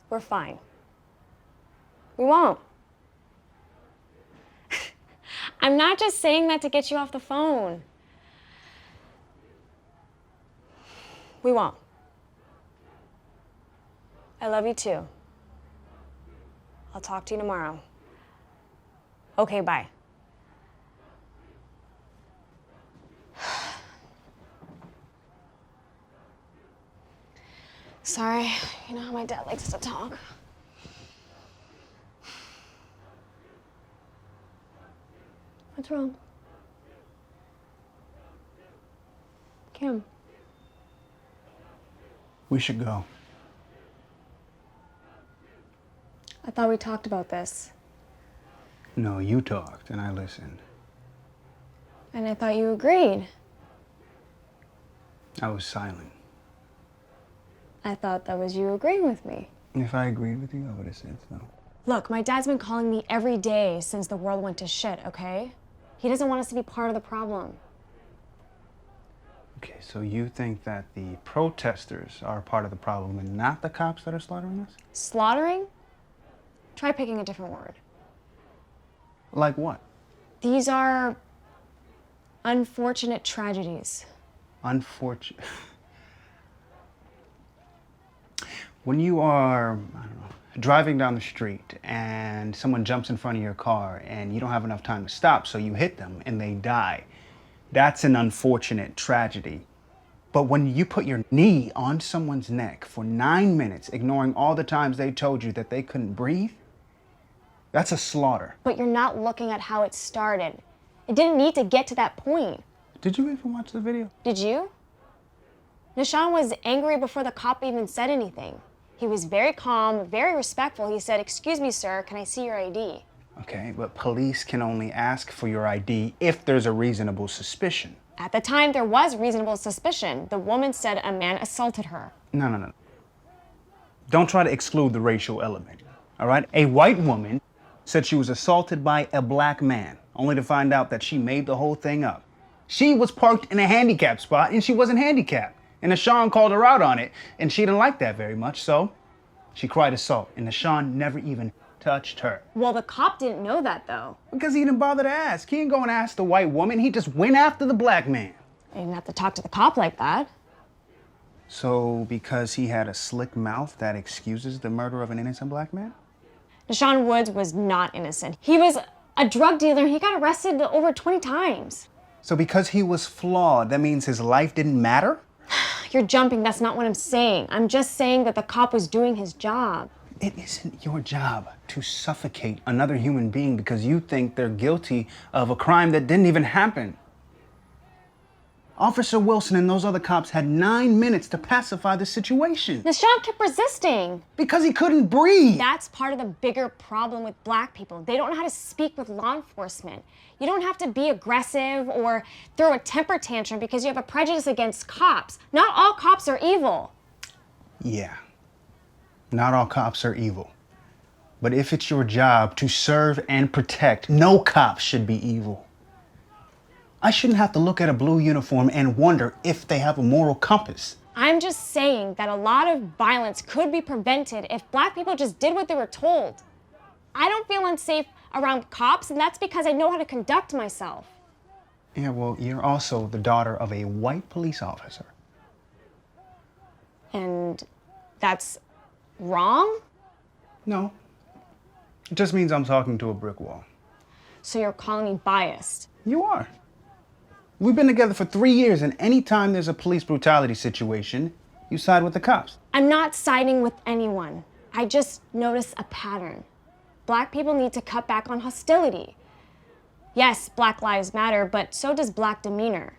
We're fine. We won't. I'm not just saying that to get you off the phone. We won't. I love you too. I'll talk to you tomorrow. Okay, bye. Sorry, you know how my dad likes to talk. What's wrong? Kim. We should go. I thought we talked about this. No, you talked and I listened. And I thought you agreed. I was silent. I thought that was you agreeing with me. If I agreed with you, I would have said so. Look, my dad's been calling me every day since the world went to shit, okay? He doesn't want us to be part of the problem. Okay, so you think that the protesters are part of the problem and not the cops that are slaughtering us? Slaughtering? Try picking a different word. Like what? These are unfortunate tragedies. Unfortunate. When you are, I don't know, driving down the street and someone jumps in front of your car and you don't have enough time to stop, so you hit them and they die, that's an unfortunate tragedy. But when you put your knee on someone's neck for 9 minutes, ignoring all the times they told you that they couldn't breathe, that's a slaughter. But you're not looking at how it started. It didn't need to get to that point. Did you even watch the video? Did you? Nishan was angry before the cop even said anything. He was very calm, very respectful. He said, "Excuse me, sir, can I see your ID?" Okay, but police can only ask for your ID if there's a reasonable suspicion. At the time, there was reasonable suspicion. The woman said a man assaulted her. No. Don't try to exclude the racial element, all right? A white woman said she was assaulted by a black man, only to find out that she made the whole thing up. She was parked in a handicapped spot and she wasn't handicapped. And Nishan called her out on it, and she didn't like that very much, so she cried assault, and Nishan never even touched her. Well, the cop didn't know that, though. Because he didn't bother to ask. He didn't go and ask the white woman. He just went after the black man. I didn't have to talk to the cop like that. So, because he had a slick mouth, that excuses the murder of an innocent black man? Nishan Woods was not innocent. He was a drug dealer. He got arrested over 20 times. So because he was flawed, that means his life didn't matter? You're jumping. That's not what I'm saying. I'm just saying that the cop was doing his job. It isn't your job to suffocate another human being because you think they're guilty of a crime that didn't even happen. Officer Wilson and those other cops had 9 minutes to pacify the situation. Nishan kept resisting. Because he couldn't breathe. That's part of the bigger problem with black people. They don't know how to speak with law enforcement. You don't have to be aggressive or throw a temper tantrum because you have a prejudice against cops. Not all cops are evil. Yeah, not all cops are evil. But if it's your job to serve and protect, no cop should be evil. I shouldn't have to look at a blue uniform and wonder if they have a moral compass. I'm just saying that a lot of violence could be prevented if black people just did what they were told. I don't feel unsafe around cops, and that's because I know how to conduct myself. Yeah, well, you're also the daughter of a white police officer. And that's wrong? No. It just means I'm talking to a brick wall. So you're calling me biased? You are. We've been together for 3 years, and anytime there's a police brutality situation, you side with the cops. I'm not siding with anyone. I just notice a pattern. Black people need to cut back on hostility. Yes, Black Lives Matter, but so does Black demeanor.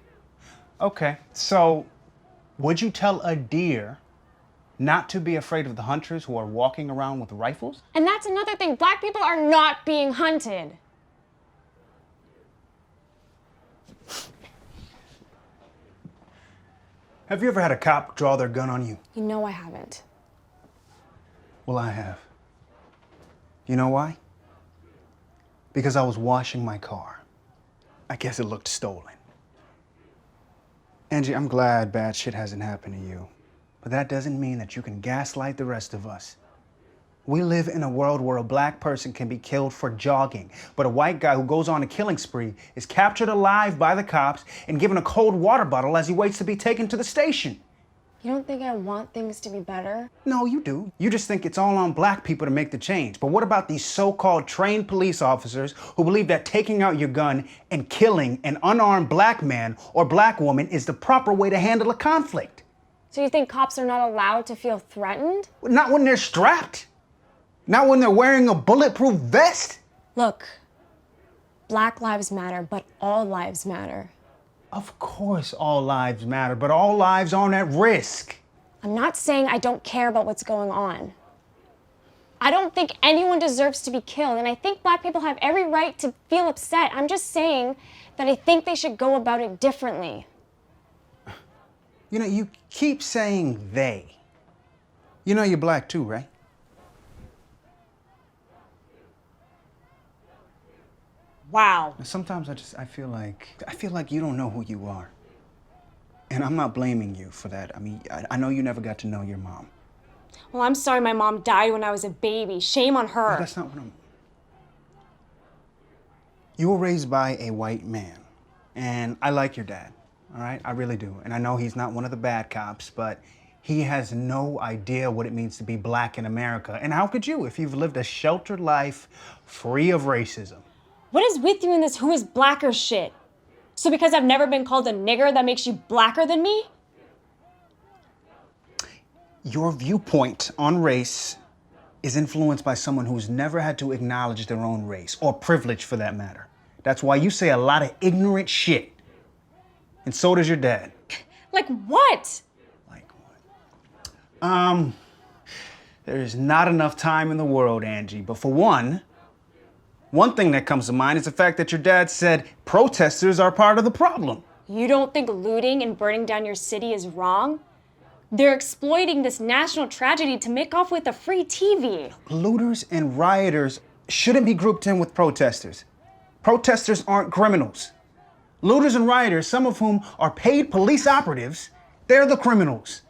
Okay, so would you tell a deer not to be afraid of the hunters who are walking around with rifles? And that's another thing. Black people are not being hunted. Have you ever had a cop draw their gun on you? You know I haven't. Well, I have. You know why? Because I was washing my car. I guess it looked stolen. Angie, I'm glad bad shit hasn't happened to you, but that doesn't mean that you can gaslight the rest of us. We live in a world where a black person can be killed for jogging, but a white guy who goes on a killing spree is captured alive by the cops and given a cold water bottle as he waits to be taken to the station. You don't think I want things to be better? No, you do. You just think it's all on black people to make the change. But what about these so-called trained police officers who believe that taking out your gun and killing an unarmed black man or black woman is the proper way to handle a conflict? So you think cops are not allowed to feel threatened? Not when they're strapped. Not when they're wearing a bulletproof vest. Look, Black lives matter, but all lives matter. Of course all lives matter, but all lives aren't at risk. I'm not saying I don't care about what's going on. I don't think anyone deserves to be killed, and I think black people have every right to feel upset. I'm just saying that I think they should go about it differently. You know, you keep saying they. You know you're black too, right? Wow. Sometimes I feel like you don't know who you are. And I'm not blaming you for that. I mean, I know you never got to know your mom. Well, I'm sorry my mom died when I was a baby. Shame on her. No, that's not what I'm... You were raised by a white man. And I like your dad, all right? I really do. And I know he's not one of the bad cops, but he has no idea what it means to be black in America. And how could you if you've lived a sheltered life free of racism? What is with you in this who is blacker shit? So because I've never been called a nigger, that makes you blacker than me? Your viewpoint on race is influenced by someone who's never had to acknowledge their own race, or privilege for that matter. That's why you say a lot of ignorant shit. And so does your dad. Like what? There is not enough time in the world, Angie, but for one thing that comes to mind is the fact that your dad said protesters are part of the problem. You don't think looting and burning down your city is wrong? They're exploiting this national tragedy to make off with a free TV. Looters and rioters shouldn't be grouped in with protesters. Protesters aren't criminals. Looters and rioters, some of whom are paid police operatives, they're the criminals.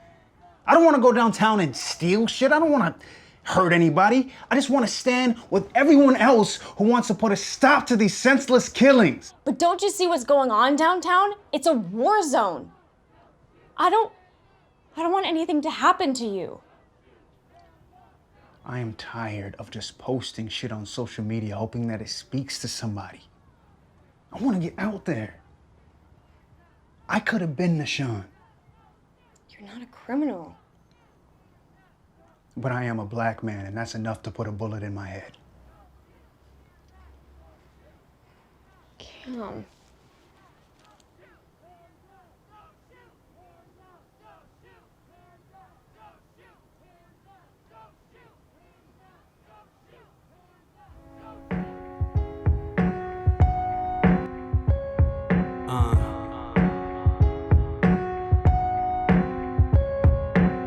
I don't want to go downtown and steal shit. I don't want to hurt anybody. I just want to stand with everyone else who wants to put a stop to these senseless killings. But don't you see what's going on downtown? It's a war zone. I don't want anything to happen to you. I am tired of just posting shit on social media hoping that it speaks to somebody. I want to get out there. I could have been Nashawn. You're not a criminal. But I am a black man, and that's enough to put a bullet in my head. Cam.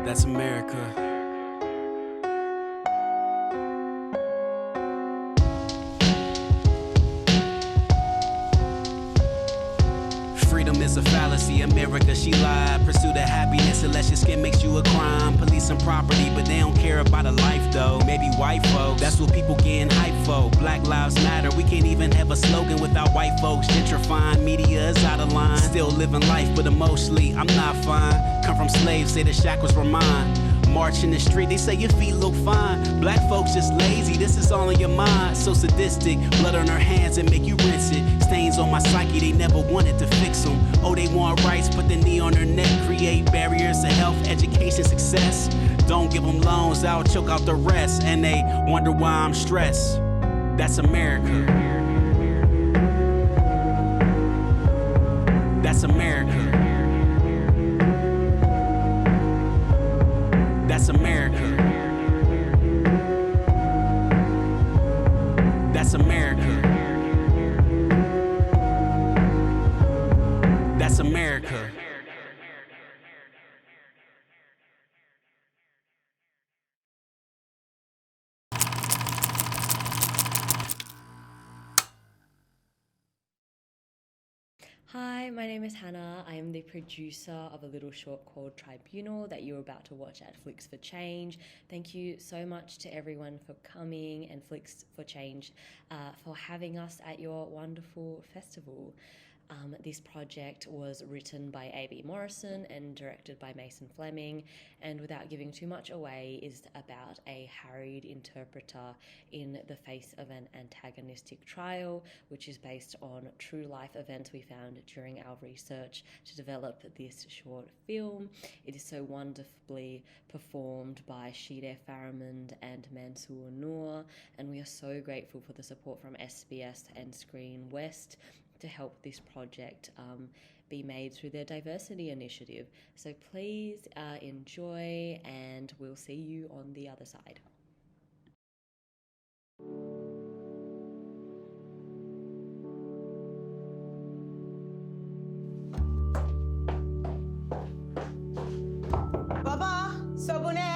That's America. Freedom is a fallacy. America, she lied. Pursue the happiness unless your skin makes you a crime. Police and property, but they don't care about a life though. Maybe white folks, that's what people getting hype for. Black lives matter. We can't even have a slogan without white folks gentrifying. Media is out of line. Still living life, but emotionally, I'm not fine. Come from slaves, say the shackles were mine. March in the street, they say your feet look fine. Black folks just lazy, this is all in your mind. So sadistic, blood on her hands and make you rinse it. Stains on my psyche, they never wanted to fix them. Oh, they want rights, put the knee on her neck. Create barriers to health, education, success. Don't give them loans, I'll choke out the rest. And they wonder why I'm stressed. That's America. That's America. That's America. That's America. That's America. Hi, my name is Hannah. I am the producer of a little short called Tribunal that you're about to watch at Flicks4Change. Thank you so much to everyone for coming and Flicks4Change for having us at your wonderful festival. This project was written by A.B. Morrison and directed by Mason Fleming, and without giving too much away, is about a harried interpreter in the face of an antagonistic trial, which is based on true life events we found during our research to develop this short film. It is so wonderfully performed by Shideh Faramand and Mansoor Noor, and we are so grateful for the support from SBS and Screen West to help this project be made through their diversity initiative. So please enjoy, and we'll see you on the other side. Baba, sabune.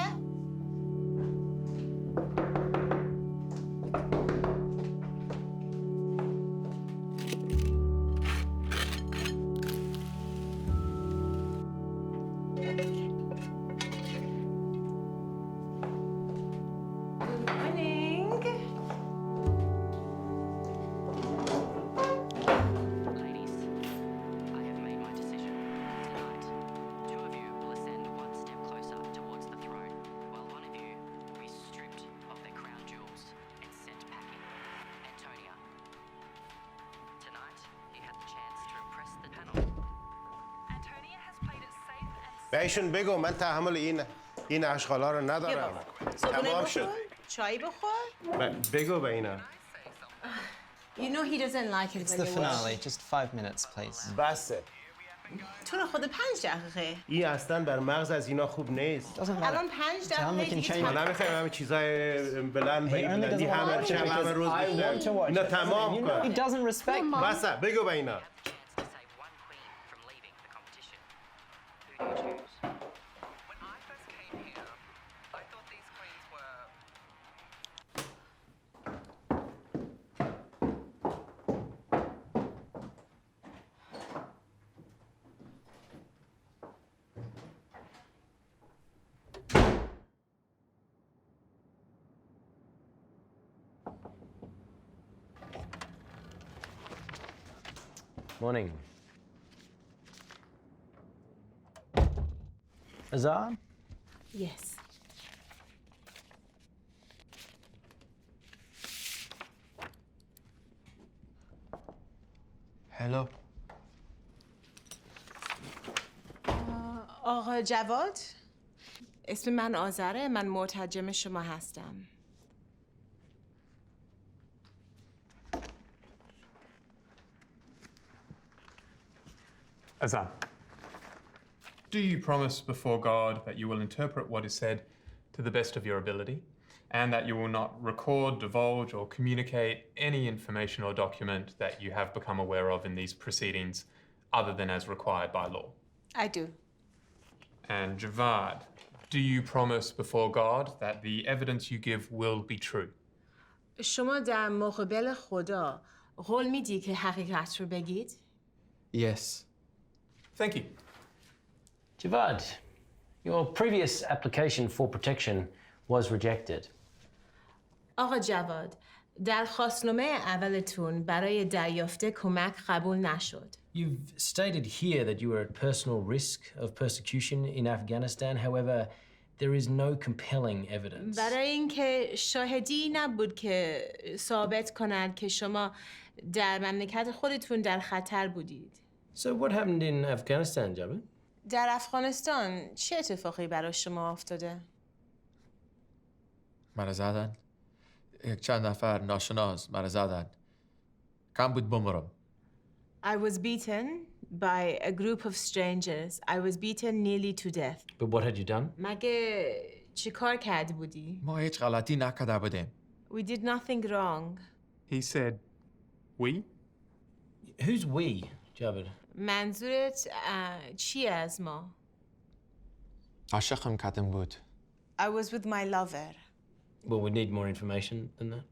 بهشون بگو من تحمل این اشغالا رو ندارم. تمام شد. چای بخور. بگو به اینا. You know he doesn't like it It's when the you finale. watch. Just 5 minutes, please. بسه. تو رو خود 5 دقیقه. این اصلا بر مغز از اینا خوب نیست. الان 5 دقیقه دیگه. من نمیخوایم همه چیزای بلند بگیرن. همه روز بیشتر. اینا تمام کن. He doesn't respect. بسه بگو به اینا. Morning. Azar? Yes. Hello. آقا جواد، اسم من آذره، من مترجم شما هستم. Azar, do you promise before God that you will interpret what is said to the best of your ability, and that you will not record, divulge, or communicate any information or document that you have become aware of in these proceedings other than as required by law? I do. And Javad, do you promise before God that the evidence you give will be true? شما در مقابل خدا قول میدی که حقیقت رو بگید؟ Yes. Thank you. Javad, your previous application for protection was rejected. آقا جواد، درخواستنامه اولتون برای دریافت کمک قبول نشد. You've stated here that you were at personal risk of persecution in Afghanistan. However, there is no compelling evidence. برای اینکه شاهدی نبود که ثابت کند که شما در مملکت خودتون در خطر بودید. So what happened in Afghanistan, Jabba? در افغانستان چه اتفاقی برای شما افتاده؟ مرا زدن. یک چند نفر ناشناس مرا زدن. کم بود بمرم. I was beaten by a group of strangers. I was beaten nearly to death. But what had you done? مگه چی کار کرده بودی؟ ما هیچ غلطی نکرده بودیم. We did nothing wrong. He said, we? Who's we, Jabba? منظورت چی از ما؟ عاشقم کردم بود. I was with my lover. Well, we need more information than that.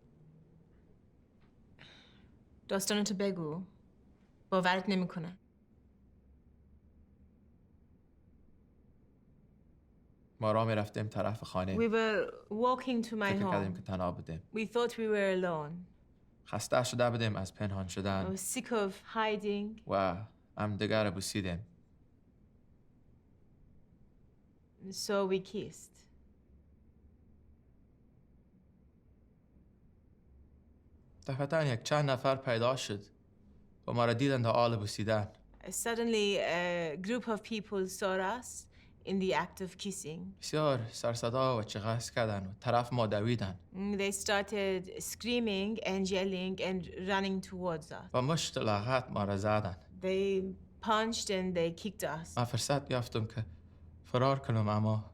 داستانتو بگو. باورت نمیکنه. ما راه میرفتیم طرف خانه. We were walking to my فکر کردیم home. که تنها بودیم. We thought we were alone. خسته شده بودیم از پنهان I شدن was sick of hiding. و همدیگر را بوسیدیم. So we kissed. دفعتا یک چند نفر پیدا شد و ما را دیدن در حال بوسیدن. Suddenly, a group of people saw us in the act of kissing. بسیار سرصدا و چغست کردن و طرف ما دویدن They started screaming and yelling and running towards us. و مشت لغت ما را زدن. They punched and they kicked us. من فرصت یافتم که فرار کنم اما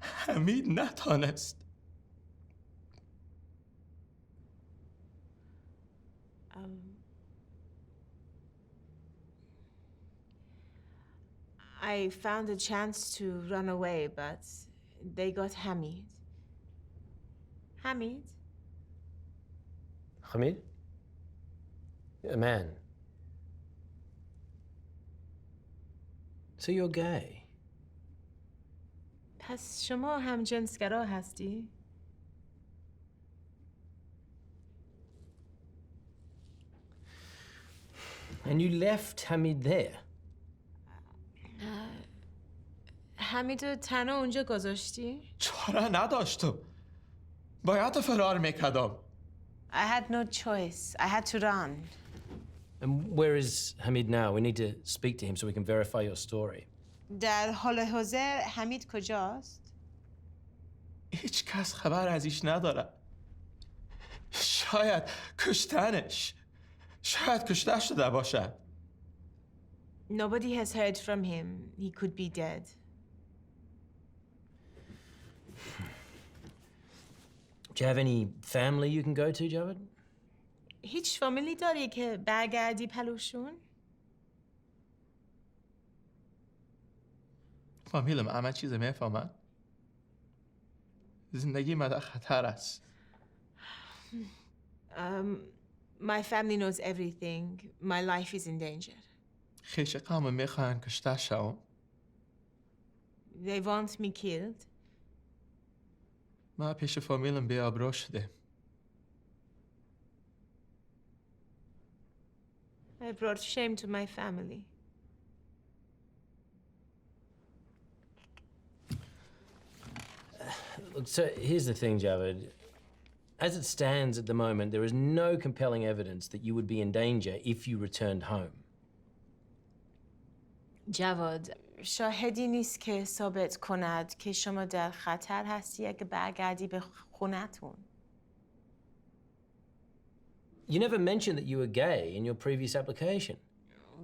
حمید نتانست. I found a chance to run away, but they got Hamid. Hamid? Hamid? A man. So you're gay? پس شما هم جنسگرا هستی؟ And you left Hamid there? حمیدو تنها اونجا گذاشتی؟ چاره نداشتم. باید فرار میکردم. I had no choice. I had to run. And where is Hamid now? We need to speak to him so we can verify your story. در حال حاضر حمید کجاست؟ هیچ کس خبر ازش نداره. شاید کشتنش. شاید کشته شده باشه. Nobody has heard from him. He could be dead. Do you have any family you can go to, Javad? هیچ فامیلی داری که برگردی پلوشون؟ فامیلم همه چیز میفهمن. زندگی من در خطر است. My family knows everything. My life is in danger. خیش قوم میخواهن کشته شوم. They want me killed. من پیش فامیلم بی‌آبرو شده. I brought shame to my family. Look, so here's the thing, Javad. As it stands at the moment, there is no compelling evidence that you would be in danger if you returned home. جواد، شاهدی نیست که ثابت کند که شما در خطر هستی اگه برگردی به خونتون. You never mentioned that you were gay in your previous application.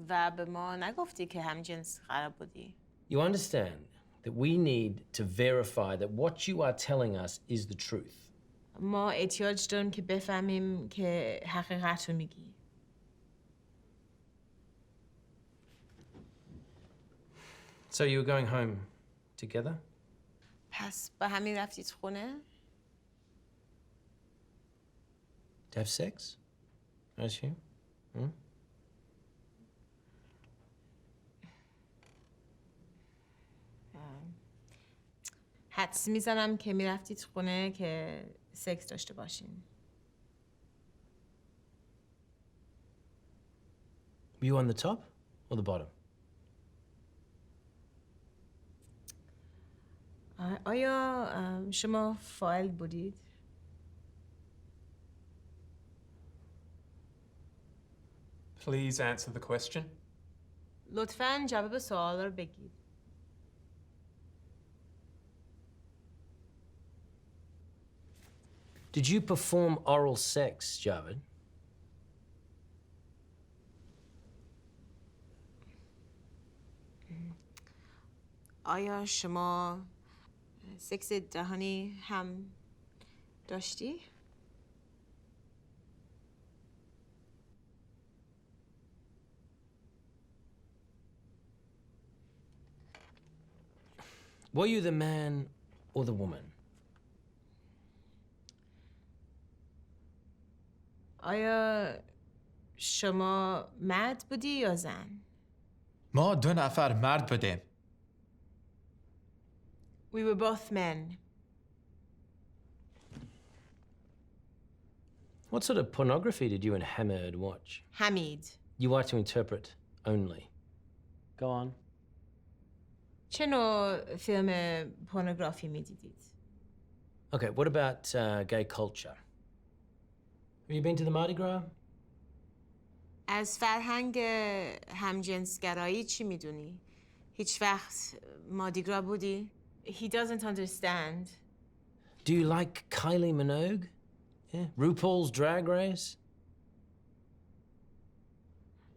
و به ما نگفتی که همجنس قرار بودی. You understand that we need to verify that what you are telling us is the truth. ما احتیاج داریم که بفهمیم که حقیقت رو میگی. So you were going home together? پس با همین رفتید خونه؟ To have sex? I assume? Hmm? حدس میزنم که میرفتید خونه که سکس داشته باشین. Were you on the top or the bottom? آیا شما فاعل بودید؟ Please answer the question. لطفاً جواب سوال رو بگید. Did you perform oral sex, Javed? آیا شما سکس دهانی هم داشتی؟ Were you the man or the woman? آیا شما مرد بودی یا زن؟ ما 2 نفر مرد بودیم. We were both men. What sort of pornography did you and Hamid watch? Hamid. You like to interpret only. Go on. چه نوع فیلم پورنوگرافی می‌دیدید؟ Okay, what about gay culture? Have you been to the Mardi Gras? از فرهنگ همجنسگرایی چی می‌دونی؟ هیچ وقت ماردیگرا بودی؟ He doesn't understand. Do you like Kylie Minogue? Yeah, RuPaul's Drag Race?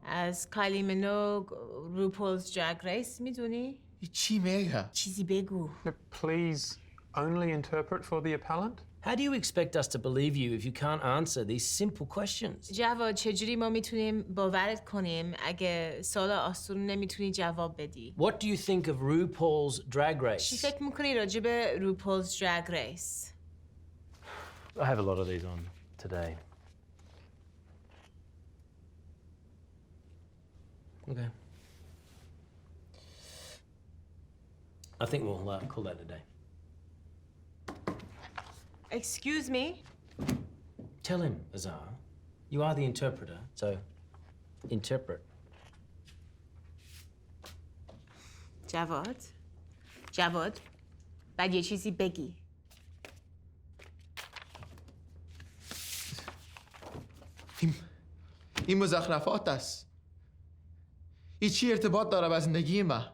از کایلی منوگ روپولز دراگ ریس میدونی؟ چی میگه؟ چیزی بگو. Please only interpret for the appellant. How do you expect us to believe you if you can't answer these simple questions? جواد چجوری ما میتونیم باورت کنیم اگه سوال آسون نمیتونی جواب بدی؟ What do you think of RuPaul's Drag Race? چی فکر میکنی راجع به روپولز دراگ ریس؟ I have a lot of these on today. Okay. I think we'll call that a day. Excuse me? Tell him, Azar. You are the interpreter, so interpret. جواد بعد یه چیزی بگی. این مزخرفات است. این چی ارتباط داره با زندگی ما؟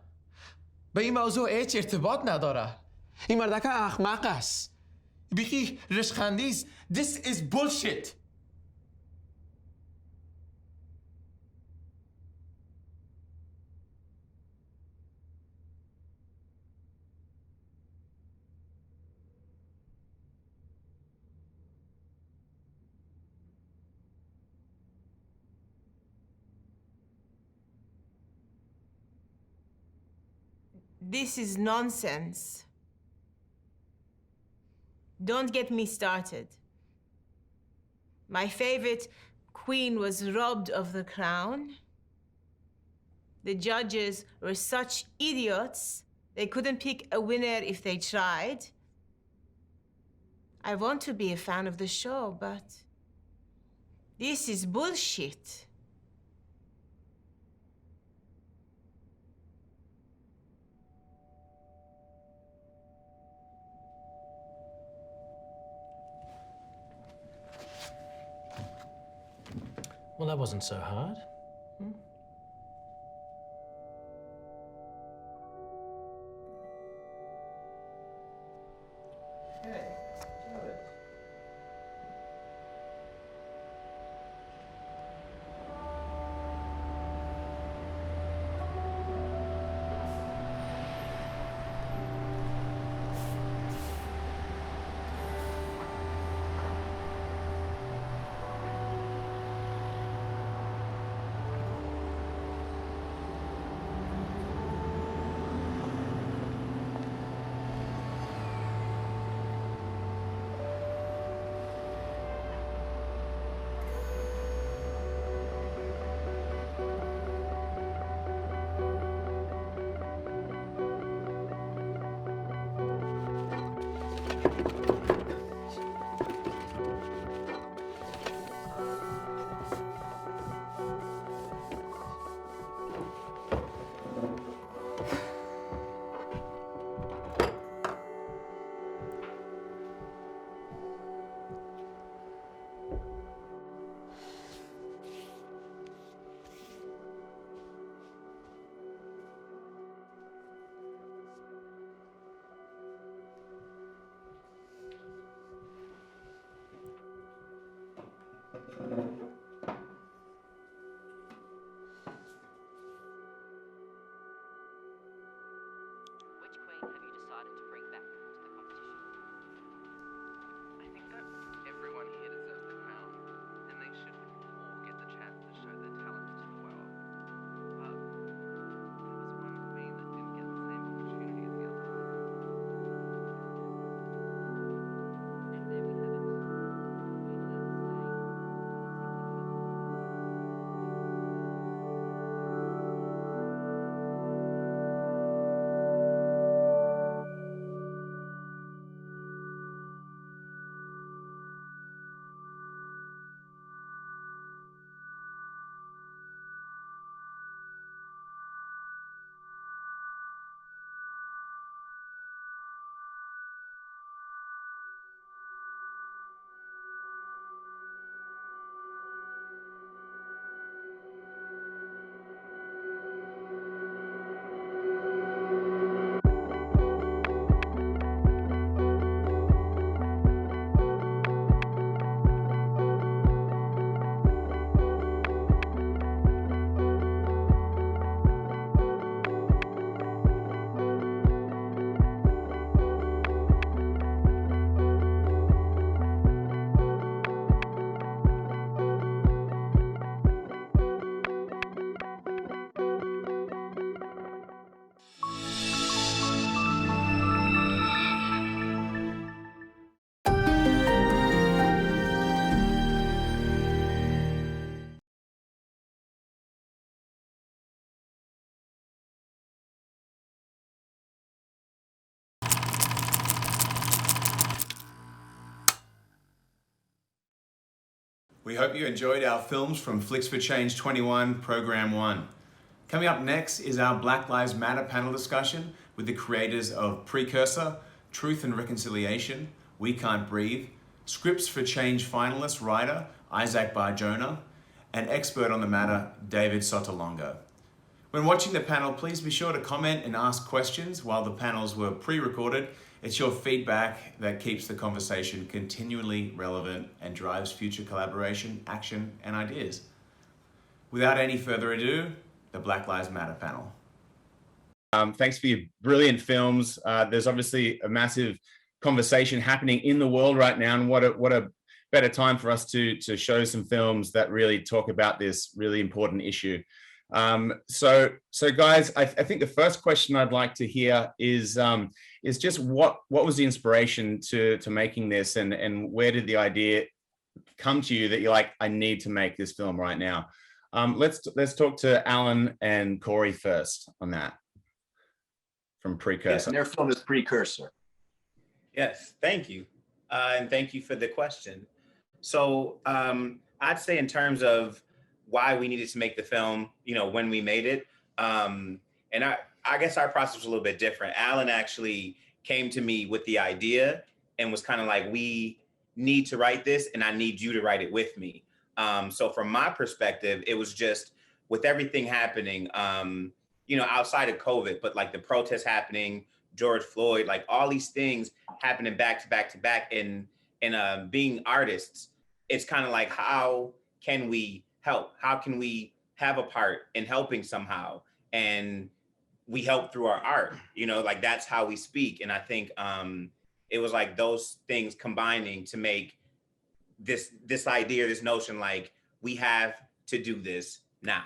به این موضوع هیچ ارتباط نداره. این مردک احمق است. بیخی رشخندیز. This is bullshit. This is nonsense. Don't get me started. My favorite queen was robbed of the crown. The judges were such idiots, they couldn't pick a winner if they tried. I want to be a fan of the show, but this is bullshit. Well, that wasn't so hard. We hope you enjoyed our films from Flicks4Change 21, Program 1. Coming up next is our Black Lives Matter panel discussion with the creators of Precursor, Truth and Reconciliation, We Can't Breathe, Scripts for Change finalist writer Isaac Barjona, and expert on the matter David Sotolongo. When watching the panel, please be sure to comment and ask questions. While the panels were pre-recorded, it's your feedback that keeps the conversation continually relevant and drives future collaboration, action, and ideas. Without any further ado, the Black Lives Matter panel. Thanks for your brilliant films. There's obviously a massive conversation happening in the world right now, and what a better time for us to show some films that really talk about this really important issue. So guys, I think the first question I'd like to hear is just what was the inspiration to making this, and where did the idea come to you that you're like, I need to make this film right now? Let's talk to Alan and Corey first on that from Precursor. Yes, and their film is Precursor. Yes, thank you. And thank you for the question. So I'd say in terms of why we needed to make the film, when we made it, and I guess our process was a little bit different. Alan actually came to me with the idea and was kind of like, we need to write this and I need you to write it with me. So from my perspective, it was just with everything happening, outside of COVID, but like the protests happening, George Floyd, like all these things happening back to back to back, and being artists, it's kind of like, how can we help? How can we have a part in helping somehow? And we help through our art, like that's how we speak. And I think it was like those things combining to make this idea, this notion, like we have to do this now,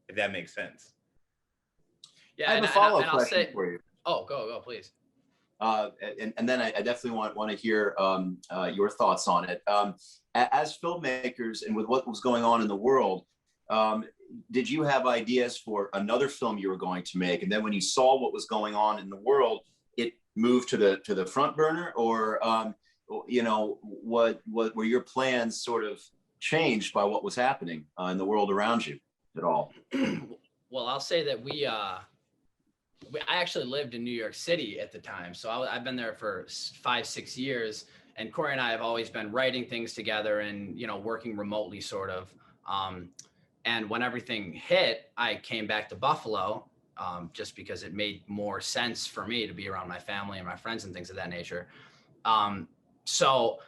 if that makes sense. Yeah, I have a follow-up question for you. Oh, go, please. And then I definitely want to hear your thoughts on it. As filmmakers and with what was going on in the world, did you have ideas for another film you were going to make? And then when you saw what was going on in the world, it moved to the front burner, or what were your plans sort of changed by what was happening in the world around you at all? Well, I'll say that I actually lived in New York City at the time. So I've been there for 5-6 years, and Corey and I have always been writing things together and, working remotely sort of. And when everything hit, I came back to Buffalo just because it made more sense for me to be around my family and my friends and things of that nature. So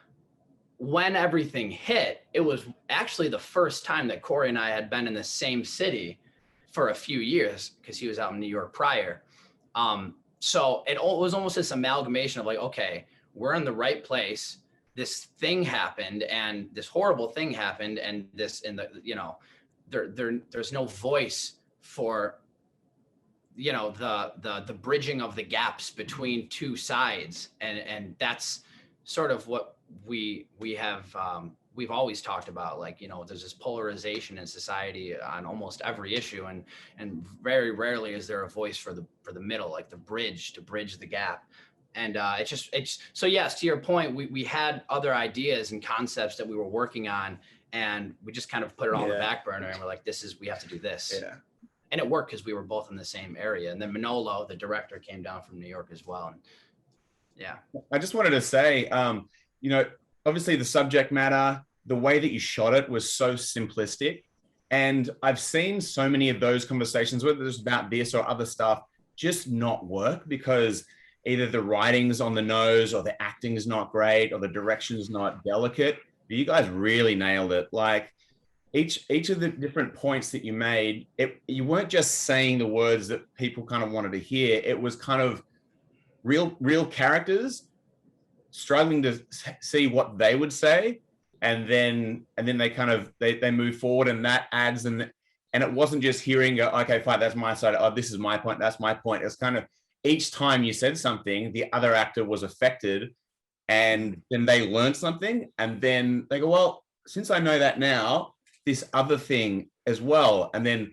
when everything hit, it was actually the first time that Corey and I had been in the same city for a few years, because he was out in New York prior. So it was almost this amalgamation of like, okay, we're in the right place. This thing happened, and this horrible thing happened, and there's no voice for, the bridging of the gaps between two sides. And that's sort of what we've always talked about, like, there's this polarization in society on almost every issue, and very rarely is there a voice for the middle, like the bridge, to bridge the gap. And so yes, to your point, we had other ideas and concepts that we were working on, and we just kind of put it on the back burner, and we're like, we have to do this. Yeah. And it worked because we were both in the same area. And then Manolo, the director, came down from New York as well. And yeah. I just wanted to say, obviously the subject matter, the way that you shot it was so simplistic. And I've seen so many of those conversations, whether it's about this or other stuff, just not work because either the writing's on the nose, or the acting is not great, or the direction is not delicate. But you guys really nailed it. Like each of the different points that you made, you weren't just saying the words that people kind of wanted to hear. It was kind of real characters struggling to see what they would say, and then they kind of they move forward, and that adds, and it wasn't just hearing okay, fine, that's my side, oh, this is my point, that's my point. It's kind of each time you said something, the other actor was affected, and then they learned something, and then they go, well, since I know that now, this other thing as well. And then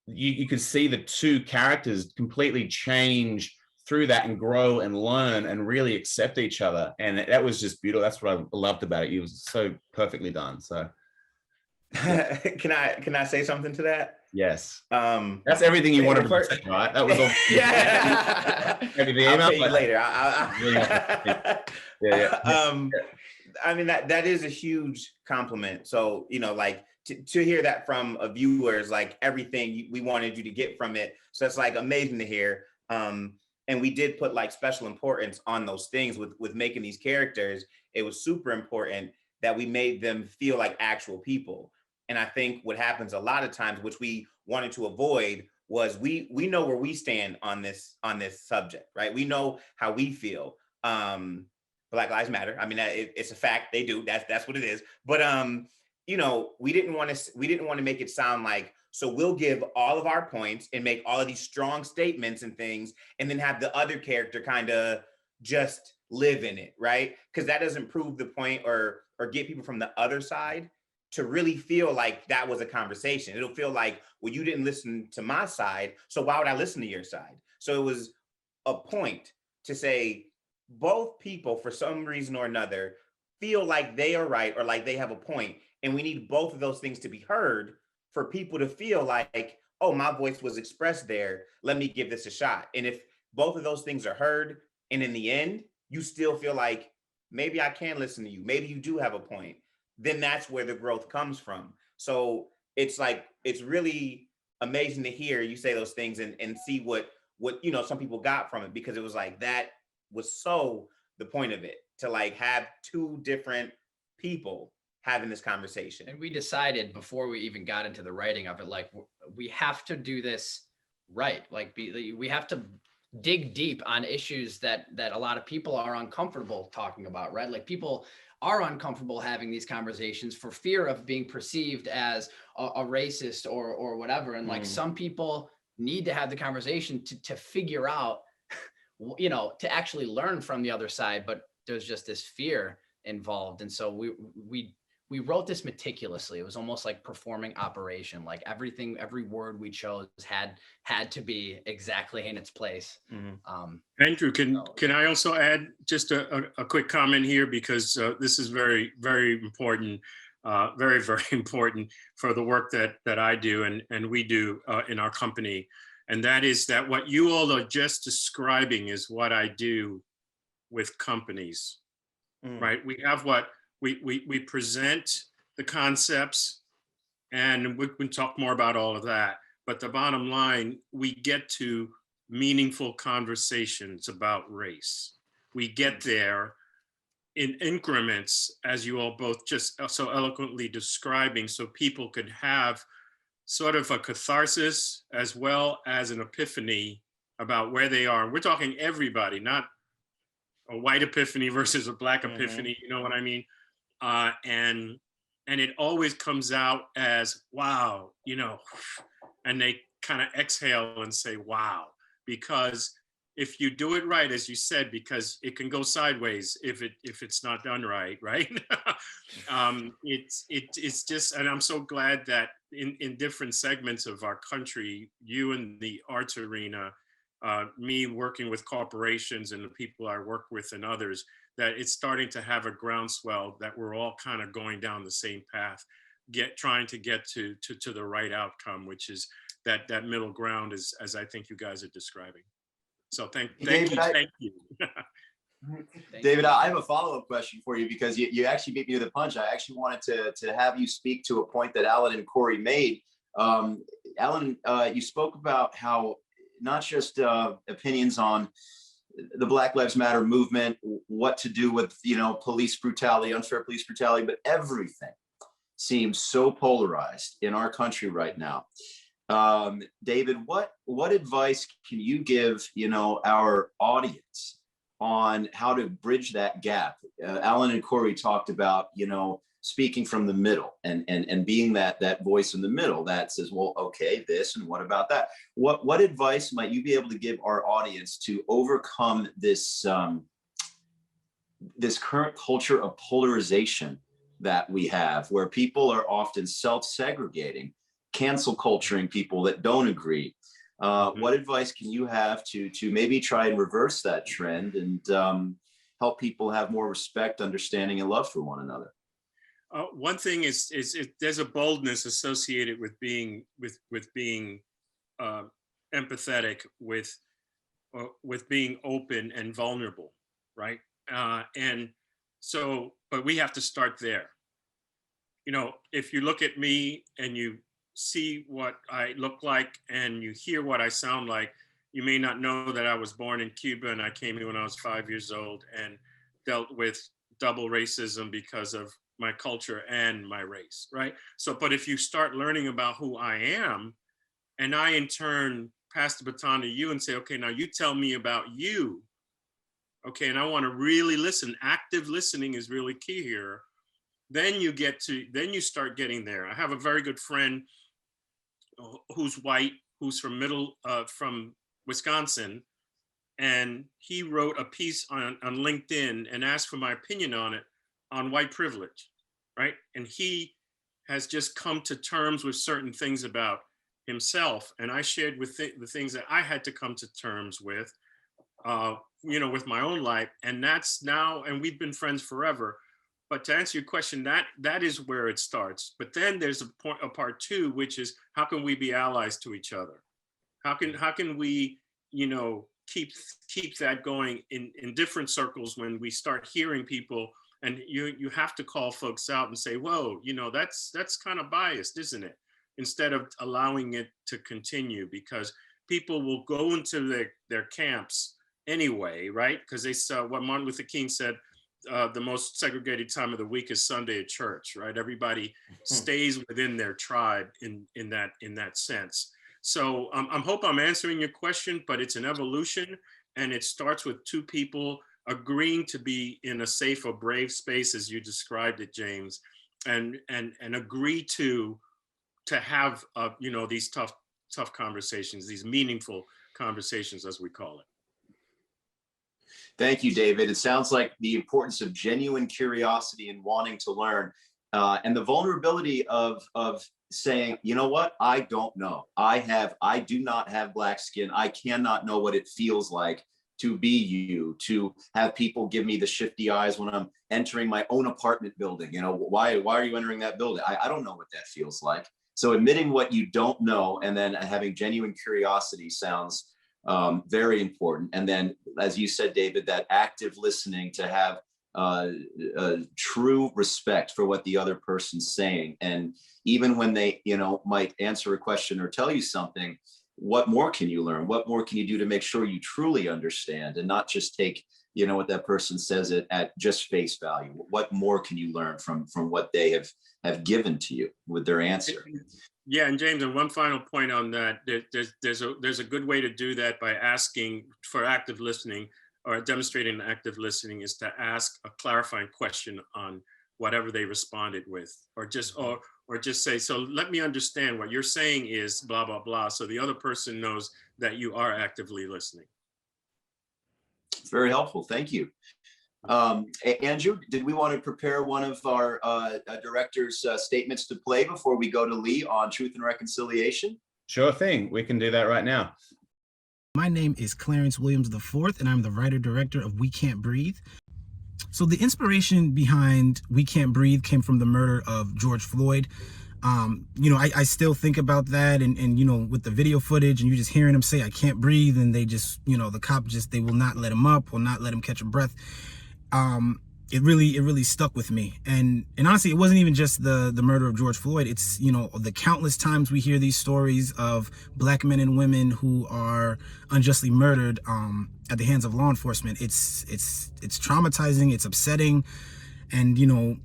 you could see the two characters completely change through that and grow and learn and really accept each other. And that was just beautiful. That's what I loved about it. It was so perfectly done. So Can I say something to that? Yes. That's everything you wanted to say, right? That was all. Yeah. I'll pay you later. Yeah. I mean, that is a huge compliment. So, you know, like to hear that from a viewer is like everything we wanted you to get from it. So it's like amazing to hear. And we did put like special importance on those things with making these characters. It was super important that we made them feel like actual people. And I think what happens a lot of times, which we wanted to avoid, was we know where we stand on this subject, right? We know how we feel. Black Lives Matter. I mean, it's a fact. They do. That's what it is. But you know, we didn't want to make it sound like, so we'll give all of our points and make all of these strong statements and things, and then have the other character kind of just live in it, right? Because that doesn't prove the point or get people from the other side to really feel like that was a conversation. It'll feel like, well, you didn't listen to my side, so why would I listen to your side? So it was a point to say both people, for some reason or another, feel like they are right or like they have a point, and we need both of those things to be heard for people to feel like, oh, my voice was expressed there, let me give this a shot. And if both of those things are heard, and in the end, you still feel like, maybe I can listen to you, maybe you do have a point, then that's where the growth comes from. So it's like, it's really amazing to hear you say those things and see what you know some people got from it, because it was like, that was so the point of it, to like have two different people having this conversation. And we decided before we even got into the writing of it, like, we have to do this right. Like, we have to dig deep on issues that a lot of people are uncomfortable talking about, right? Like, people are uncomfortable having these conversations for fear of being perceived as a racist or whatever. And like, some people need to have the conversation to figure out, you know, to actually learn from the other side, but there's just this fear involved. And so we wrote this meticulously. It was almost like performing operation. Like, everything, every word we chose had to be exactly in its place. Andrew, can I also add just a quick comment here, because this is very, very important, very, very important for the work that I do and we do in our company. And that is that what you all are just describing is what I do with companies, right? We have we present the concepts, and we can talk more about all of that. But the bottom line, we get to meaningful conversations about race. We get there in increments, as you all both just so eloquently describing, so people could have sort of a catharsis as well as an epiphany about where they are. We're talking everybody, not a white epiphany versus a black epiphany, you know what I mean? And it always comes out as, wow, you know, and they kind of exhale and say, wow, because if you do it right, as you said, because it can go sideways if it's not done right, right? It's just, and I'm so glad that in different segments of our country, you in the arts arena, me working with corporations and the people I work with and others, that it's starting to have a groundswell that we're all kind of going down the same path, trying to get to the right outcome, which is that middle ground, as I think you guys are describing. So thank you. David, I have a follow-up question for you, because you actually beat me to the punch. I actually wanted to have you speak to a point that Alan and Corey made. Alan, you spoke about how not just opinions on the Black Lives Matter movement, what to do with, you know, police brutality, unfair police brutality, but everything seems so polarized in our country right now. David, what advice can you give, you know, our audience on how to bridge that gap? Alan and Corey talked about, you know, speaking from the middle and being that voice in the middle that says, well, okay, this, and what about that? What advice might you be able to give our audience to overcome this this current culture of polarization that we have, where people are often self-segregating, cancel culturing people that don't agree? What advice can you have to maybe try and reverse that trend and help people have more respect, understanding, and love for one another? One thing is there's a boldness associated with being empathetic, with being open and vulnerable, right? And so, but we have to start there. You know, if you look at me and you see what I look like and you hear what I sound like, you may not know that I was born in Cuba and I came here when I was 5 years old and dealt with double racism because of my culture and my race, right? So, but if you start learning about who I am, and I in turn pass the baton to you and say, okay, now you tell me about you. Okay, and I want to really listen. Active listening is really key here. Then you start getting there. I have a very good friend who's white, who's from Wisconsin, and he wrote a piece on LinkedIn and asked for my opinion on it, on white privilege, right? And he has just come to terms with certain things about himself, and I shared with the things that I had to come to terms with, you know, with my own life, and that's now, and we've been friends forever. But to answer your question, that is where it starts. But then there's a part two, which is how can we be allies to each other? How can we, you know, keep that going in different circles when we start hearing people, and you have to call folks out and say, whoa, you know, that's kind of biased, isn't it? Instead of allowing it to continue, because people will go into their camps anyway, right? Because they saw what Martin Luther King said, the most segregated time of the week is Sunday at church, right? Everybody stays within their tribe in that sense. So I hope I'm answering your question, but it's an evolution, and it starts with two people agreeing to be in a safe or brave space, as you described it, James, and agree to have you know, these tough conversations, these meaningful conversations, as we call it. Thank you, David. It sounds like the importance of genuine curiosity and wanting to learn, and the vulnerability of saying, you know what, I don't know. I do not have Black skin. I cannot know what it feels like to be you, to have people give me the shifty eyes when I'm entering my own apartment building. You know, why are you entering that building? I don't know what that feels like. So admitting what you don't know and then having genuine curiosity sounds very important. And then, as you said, David, that active listening, to have true respect for what the other person's saying. And even when they, you know, might answer a question or tell you something, what more can you learn? What more can you do to make sure you truly understand and not just take, you know, what that person says at just face value? What more can you learn from what they have given to you with their answer? Yeah, and James, and one final point on that, there's a good way to do that by asking for active listening, or demonstrating active listening is to ask a clarifying question on whatever they responded with, or just say, so let me understand what you're saying is blah, blah, blah. So the other person knows that you are actively listening. Very helpful, thank you. Andrew, did we want to prepare one of our director's statements to play before we go to Lee on Truth and Reconciliation? Sure thing, we can do that right now. My name is Clarence Williams IV, and I'm the writer-director of We Can't Breathe. So the inspiration behind We Can't Breathe came from the murder of George Floyd. You know, I still think about that, and you know, with the video footage and you just hearing him say, I can't breathe, and they just, you know, the cop just, they will not let him up, will not let him catch a breath. It really stuck with me. And honestly, it wasn't even just the murder of George Floyd. It's, you know, the countless times we hear these stories of Black men and women who are unjustly murdered at the hands of law enforcement. It's traumatizing, it's upsetting. And, you know,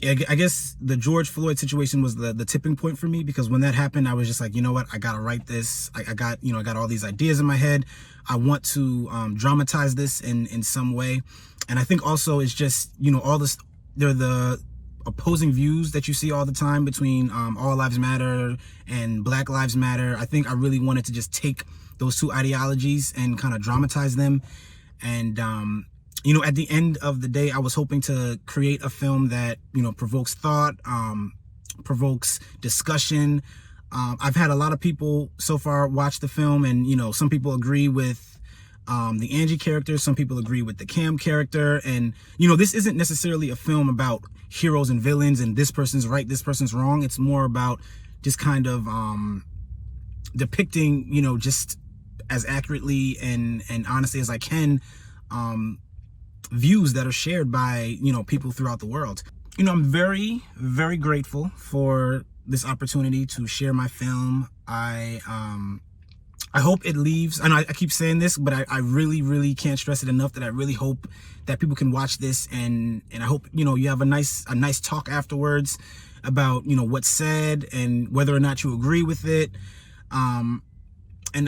I guess the George Floyd situation was the tipping point for me, because when that happened, I was just like, you know what, I gotta write this. I got all these ideas in my head. I want to dramatize this in some way. And I think also it's just, you know, all this, they're the opposing views that you see all the time between All Lives Matter and Black Lives Matter. I think I really wanted to just take those two ideologies and kind of dramatize them. And, you know, at the end of the day, I was hoping to create a film that, you know, provokes thought, provokes discussion. I've had a lot of people so far watch the film, and, you know, some people agree with the Angie character. Some people agree with the Cam character. And, you know, this isn't necessarily a film about heroes and villains and this person's right, this person's wrong. It's more about just kind of depicting, you know, just as accurately and honestly as I can, views that are shared by, you know, people throughout the world. You know, I'm very, very grateful for this opportunity to share my film. I hope it leaves, and I keep saying this, but I really, really can't stress it enough that I really hope that people can watch this, and I hope, you know, you have a nice talk afterwards about, you know, what's said and whether or not you agree with it. And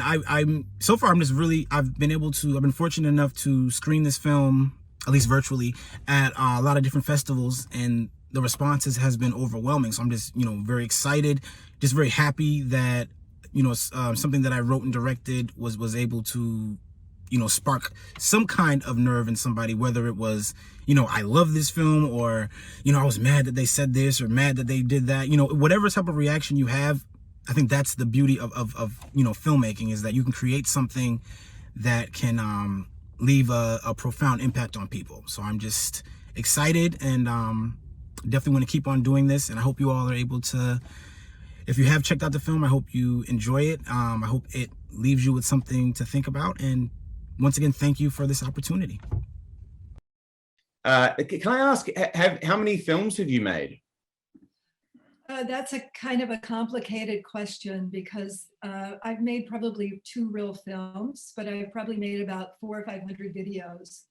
I'm so far, I've been fortunate enough to screen this film, at least virtually, at a lot of different festivals, and the responses has been overwhelming. So I'm just, you know, very excited, just very happy that, you know, something that I wrote and directed was able to, you know, spark some kind of nerve in somebody, whether it was, you know, I love this film, or, you know, I was mad that they said this or mad that they did that. You know, whatever type of reaction you have, I think that's the beauty of you know, filmmaking, is that you can create something that can leave a profound impact on people. So I'm just excited, and definitely want to keep on doing this. And I hope you all are able to, if you have checked out the film, I hope you enjoy it. I hope it leaves you with something to think about. And once again, thank you for this opportunity. Can I ask, how many films have you made? That's a kind of a complicated question, because I've made probably 2 real films, but I've probably made about 400 or 500 videos.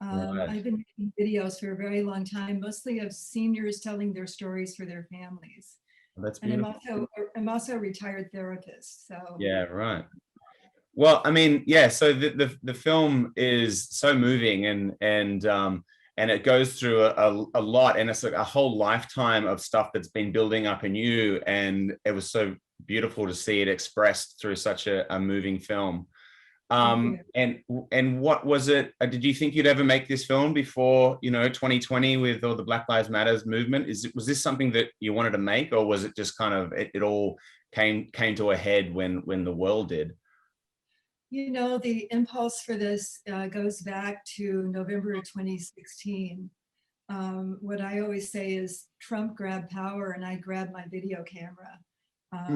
Right. I've been making videos for a very long time, mostly of seniors telling their stories for their families. That's and beautiful. I'm also a retired therapist. So Yeah, right. Well, I mean, yeah. So the film is so moving, and it goes through a lot, and it's like a whole lifetime of stuff that's been building up in you, and it was so beautiful to see it expressed through such a moving film. And what was it? Did you think you'd ever make this film before, you know, 2020 with all the Black Lives Matters movement? Was this something that you wanted to make, or was it just kind of it all came to a head when the world did? You know, the impulse for this goes back to November of 2016. What I always say is Trump grabbed power and I grabbed my video camera.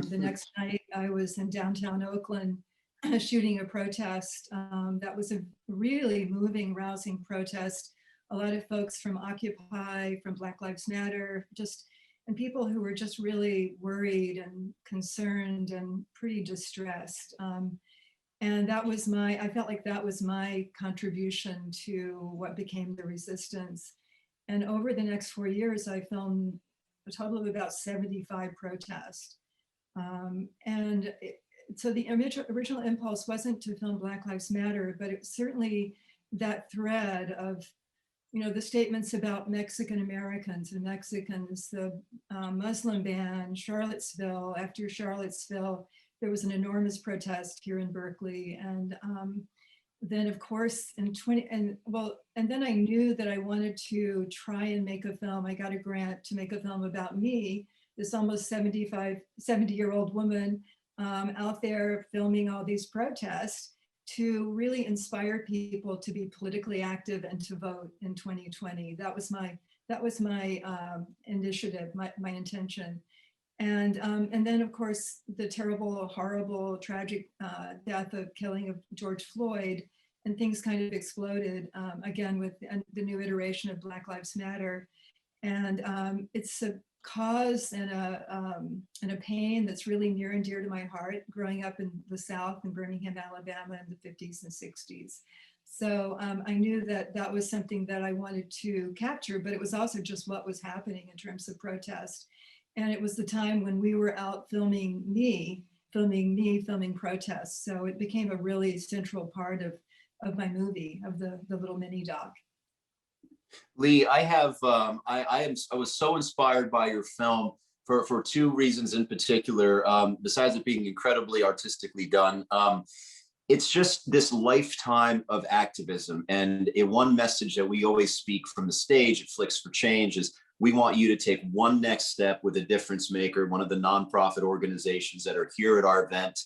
The next night I was in downtown Oakland shooting a protest. That was a really moving, rousing protest. A lot of folks from Occupy, from Black Lives Matter, and people who were just really worried and concerned and pretty distressed. And I felt like that was my contribution to what became the resistance. And over the next 4 years, I filmed a total of about 75 protests. So the original impulse wasn't to film Black Lives Matter, but it was certainly that thread of, you know, the statements about Mexican Americans and Mexicans, the Muslim ban, Charlottesville. After Charlottesville, there was an enormous protest here in Berkeley. And then of course and then I knew that I wanted to try and make a film. I got a grant to make a film about me, this almost 70-year-old woman out there filming all these protests, to really inspire people to be politically active and to vote in 2020. That was my initiative, my intention. And then of course the terrible, horrible, tragic killing of George Floyd, and things kind of exploded again with the new iteration of Black Lives Matter. And it's a cause and a pain that's really near and dear to my heart, growing up in the South in Birmingham, Alabama in the 50s and 60s. So I knew that that was something that I wanted to capture, but it was also just what was happening in terms of protest. And it was the time when we were out filming protests. So it became a really central part of my movie, of the little mini doc. Lee, I was so inspired by your film for 2 reasons in particular, besides it being incredibly artistically done. It's just this lifetime of activism. And one message that we always speak from the stage at Flicks4Change is we want you to take one next step with a difference maker, one of the nonprofit organizations that are here at our event.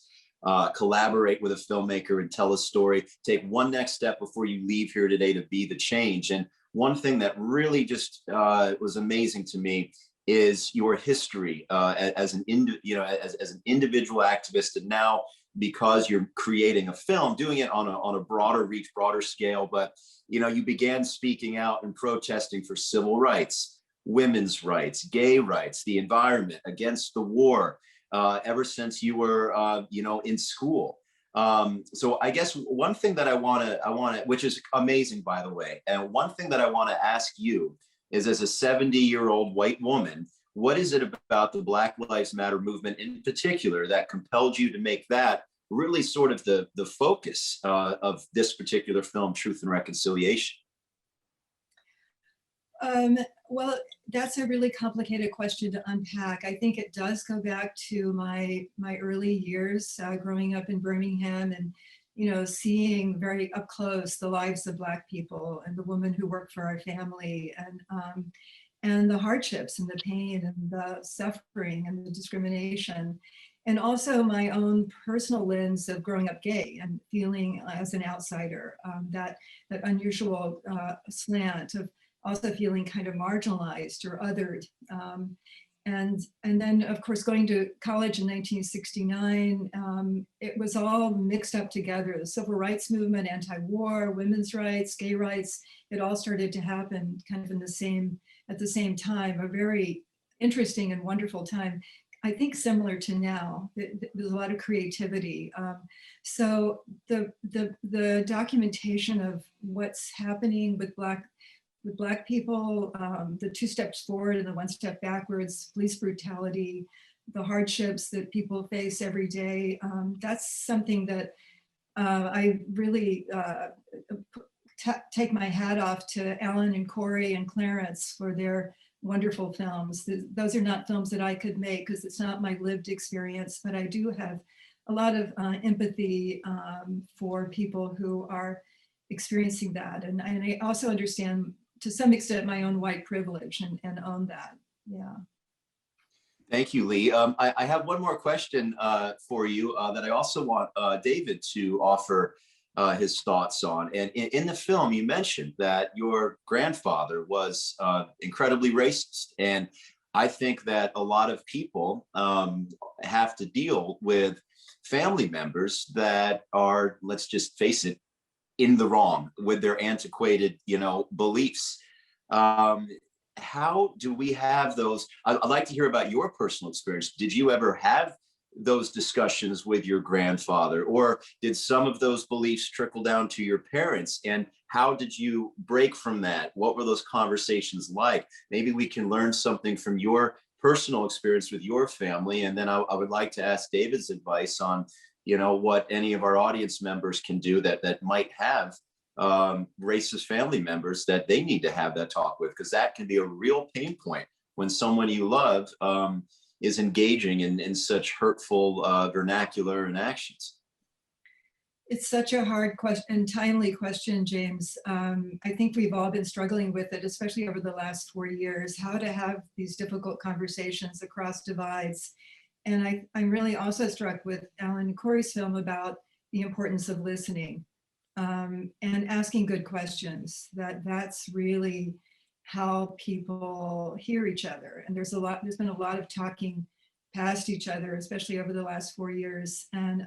collaborate with a filmmaker and tell a story, take one next step before you leave here today to be the change. And one thing that really just was amazing to me is your history as an individual activist, and now because you're creating a film, doing it on a broader reach, broader scale. But you began speaking out and protesting for civil rights, women's rights, gay rights, the environment, against the war, ever since you were in school. So I guess one thing that I want to, which is amazing, by the way, and one thing that I want to ask you is, as a 70-year-old white woman, what is it about the Black Lives Matter movement in particular that compelled you to make that really sort of the focus of this particular film, Truth and Reconciliation? Well, that's a really complicated question to unpack. I think it does go back to my early years growing up in Birmingham, and seeing very up close the lives of Black people and the women who work for our family, and the hardships and the pain and the suffering and the discrimination, and also my own personal lens of growing up gay and feeling as an outsider, that unusual slant of also feeling kind of marginalized or othered. And then, of course, going to college in 1969, it was all mixed up together. The civil rights movement, anti-war, women's rights, gay rights, it all started to happen kind of at the same time, a very interesting and wonderful time. I think similar to now. There's a lot of creativity. So the documentation of what's happening with Black people, the 2 steps forward and the 1 step backwards, police brutality, the hardships that people face every day. That's something that I really take my hat off to Alan and Corey and Clarence for their wonderful films. Those are not films that I could make because it's not my lived experience, but I do have a lot of empathy for people who are experiencing that. And I also understand to some extent my own white privilege and own that. Yeah. Thank you, Lee. I have one more question for you that I also want David to offer his thoughts on. And in the film, you mentioned that your grandfather was incredibly racist. And I think that a lot of people have to deal with family members that are, let's just face it, in the wrong with their antiquated, beliefs. How do we have those? I'd like to hear about your personal experience. Did you ever have those discussions with your grandfather, or did some of those beliefs trickle down to your parents? And how did you break from that? What were those conversations like? Maybe we can learn something from your personal experience with your family. And then I would like to ask David's advice on, what any of our audience members can do that might have racist family members that they need to have that talk with, because that can be a real pain point when someone you love is engaging in such hurtful vernacular and actions. It's such a hard question and timely question, James. I think we've all been struggling with it, especially over the last 4 years, how to have these difficult conversations across divides. And I'm really also struck with Alan and Corey's film about the importance of listening and asking good questions. That's really how people hear each other. And there's been a lot of talking past each other, especially over the last 4 years. And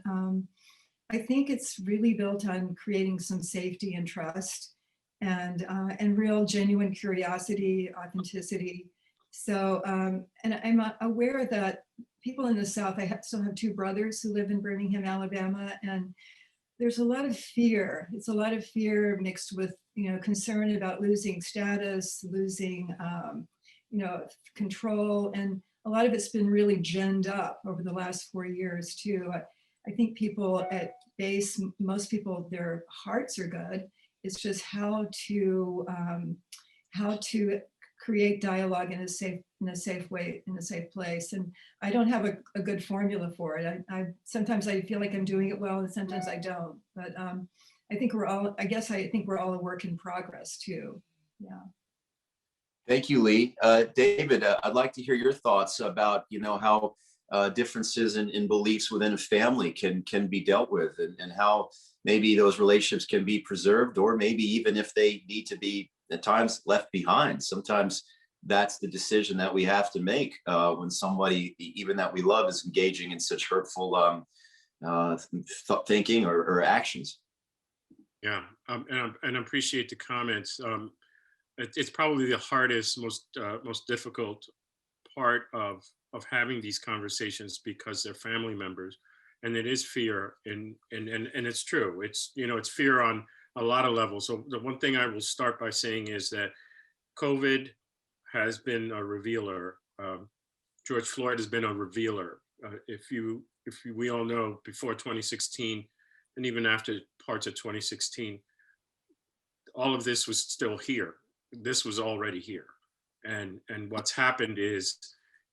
I think it's really built on creating some safety and trust and real genuine curiosity, authenticity. So, and I'm aware that people in the South, I still have 2 brothers who live in Birmingham, Alabama, and there's a lot of fear. It's a lot of fear mixed with, concern about losing status, losing, control. And a lot of it's been really ginned up over the last 4 years too. I think people at base, most people, their hearts are good. It's just how to create dialogue in a safe way, in a safe place. And I don't have a good formula for it. Sometimes I feel like I'm doing it well, and sometimes I don't. But I think we're all a work in progress too. Yeah. Thank you, Lee. David, I'd like to hear your thoughts about, how differences in beliefs within a family can be dealt with, and how maybe those relationships can be preserved, or maybe even if they need to be at times left behind. Sometimes that's the decision that we have to make when somebody, even that we love, is engaging in such hurtful thinking or actions. Yeah, and I appreciate the comments. It's probably the hardest, most difficult part of having these conversations, because they're family members, and it is fear, and it's true. It's, you know, it's fear on a lot of levels. So the one thing I will start by saying is that COVID has been a revealer. George Floyd has been a revealer. We all know, before 2016, and even after parts of 2016, all of this was still here. This was already here. And what's happened is,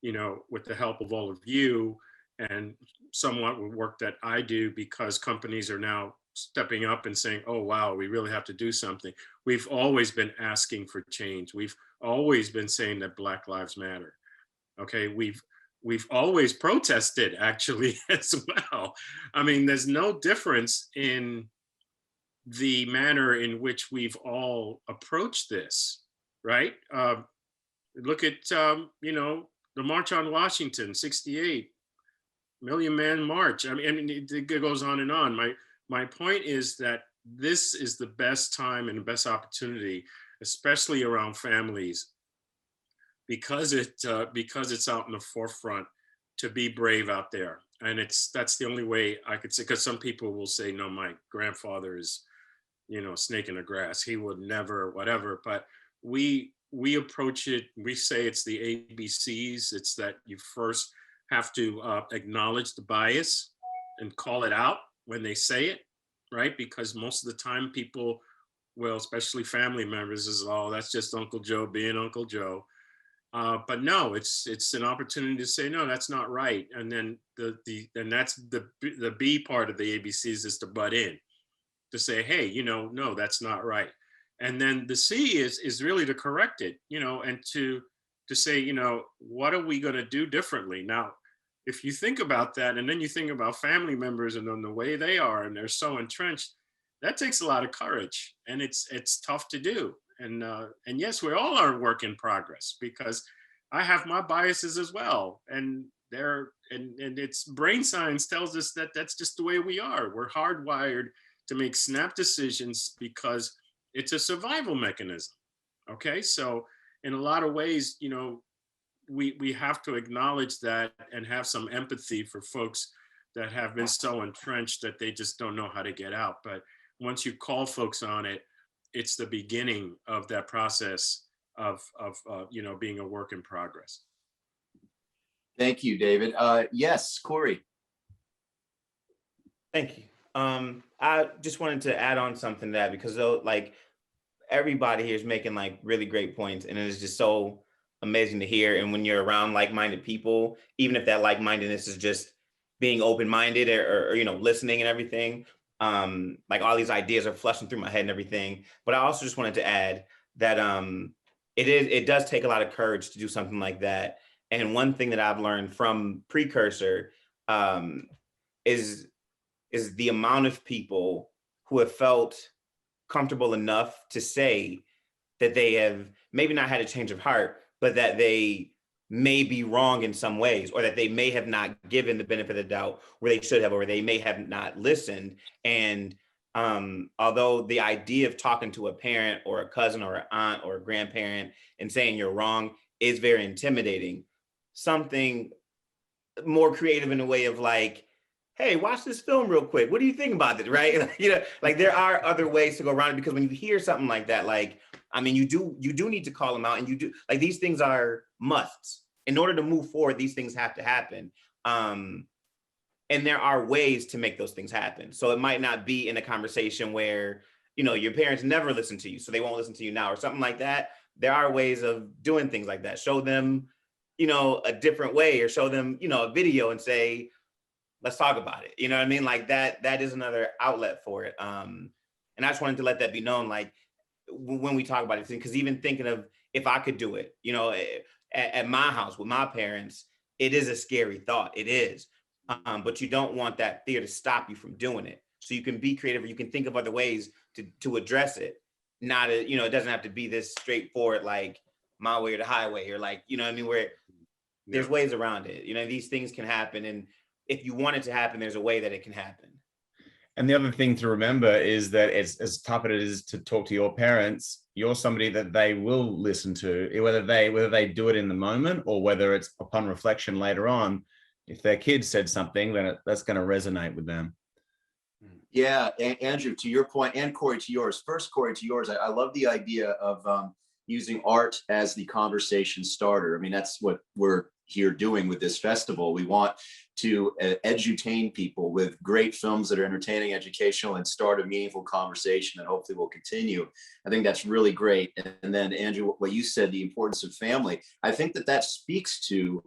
you know, with the help of all of you and somewhat with work that I do, because companies are now stepping up and saying, oh, wow, we really have to do something. We've always been asking for change. We've always been saying that Black Lives Matter. Okay, we've always protested, actually, as well. I mean, there's no difference in the manner in which we've all approached this, right? Look at, you know, the March on Washington, 68, Million Man March. I mean, it goes on and on. My point is that this is the best time and the best opportunity, especially around families, because it's out in the forefront, to be brave out there. And that's the only way I could say, because some people will say, no, my grandfather is, you know, a snake in the grass. He would never, whatever. But we approach it, we say it's the ABCs. It's that you first have to acknowledge the bias and call it out when they say it, right? Because most of the time people, well, especially family members, is, oh, that's just Uncle Joe being Uncle Joe. But no, it's an opportunity to say, no, that's not right. And then that's the B part of the ABCs, is to butt in, to say, hey, you know, no, that's not right. And then the C is really to correct it, you know, and to say, you know, what are we going to do differently? Now, if you think about that, and then you think about family members and on the way they are, and they're so entrenched, that takes a lot of courage, and it's tough to do. And yes, we all are a work in progress, because I have my biases as well, and it's brain science tells us that that's just the way we are. We're hardwired to make snap decisions because it's a survival mechanism. Okay, so in a lot of ways, you know, we have to acknowledge that and have some empathy for folks that have been so entrenched that they just don't know how to get out. But once you call folks on it, it's the beginning of that process of you know, being a work in progress. Thank you, David. Yes, Corey. Thank you. I just wanted to add on something to that, because though, like, everybody here is making like really great points, and it is just so amazing to hear. And when you're around like-minded people, even if that like-mindedness is just being open-minded or you know, listening and everything, like all these ideas are flushing through my head and everything. But I also just wanted to add that it does take a lot of courage to do something like that. And one thing that I've learned from Precursor is the amount of people who have felt comfortable enough to say that they have maybe not had a change of heart, but that they may be wrong in some ways, or that they may have not given the benefit of the doubt where they should have, or they may have not listened. And although the idea of talking to a parent or a cousin or an aunt or a grandparent and saying you're wrong is very intimidating, something more creative in a way of like, hey, watch this film real quick. What do you think about it, right? You know, like there are other ways to go around it, because when you hear something like that, like, I mean, you do need to call them out, and you do, like, these things are musts. In order to move forward, these things have to happen. And there are ways to make those things happen. So it might not be in a conversation where, you know, your parents never listen to you, so they won't listen to you now, or something like that. There are ways of doing things like that. Show them, you know, a different way, or show them, you know, a video and say, let's talk about it. You know what I mean? Like that is another outlet for it. And I just wanted to let that be known, like, when we talk about it, because even thinking of if I could do it, you know, at my house with my parents, it is a scary thought. It is. But you don't want that fear to stop you from doing it. So you can be creative, or you can think of other ways to address it. Not a, it doesn't have to be this straightforward, like my way or the highway, or like, what I mean, where there's ways around it. These things can happen. And if you want it to happen, there's a way that it can happen. And the other thing to remember is that as tough as it is to talk to your parents, you're somebody that they will listen to, whether they do it in the moment or whether it's upon reflection later on. If their kid said something, then that's going to resonate with them. Yeah, Andrew, to your point, and Corey, to yours. First, Corey, to yours. I love the idea of using art as the conversation starter. I mean, that's what we're here doing with this festival. We want to edutain people with great films that are entertaining, educational, and start a meaningful conversation that hopefully will continue. I think that's really great. And then, Andrew, what you said, the importance of family, I think that speaks to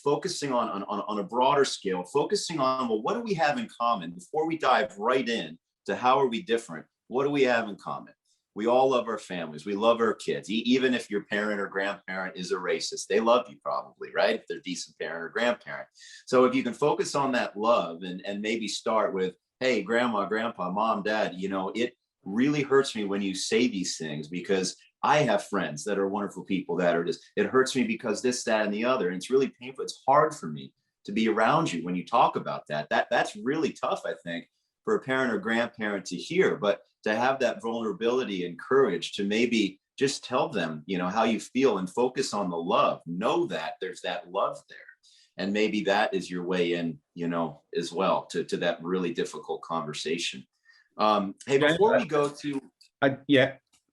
focusing on a broader scale, focusing on, well, what do we have in common? Before we dive right in to how are we different, what do we have in common? We all love our families. We love our kids. Even if your parent or grandparent is a racist, they love you probably, right? If they're a decent parent or grandparent. So if you can focus on that love and maybe start with, hey, grandma, grandpa, mom, dad, it really hurts me when you say these things, because I have friends that are wonderful people that are just, it hurts me because this, that, and the other. And it's really painful. It's hard for me to be around you when you talk about that. That's really tough, I think, for a parent or grandparent to hear, but to have that vulnerability and courage to maybe just tell them, how you feel and focus on the love. Know that there's that love there. And maybe that is your way in, as well to that really difficult conversation. Hey, before we go to...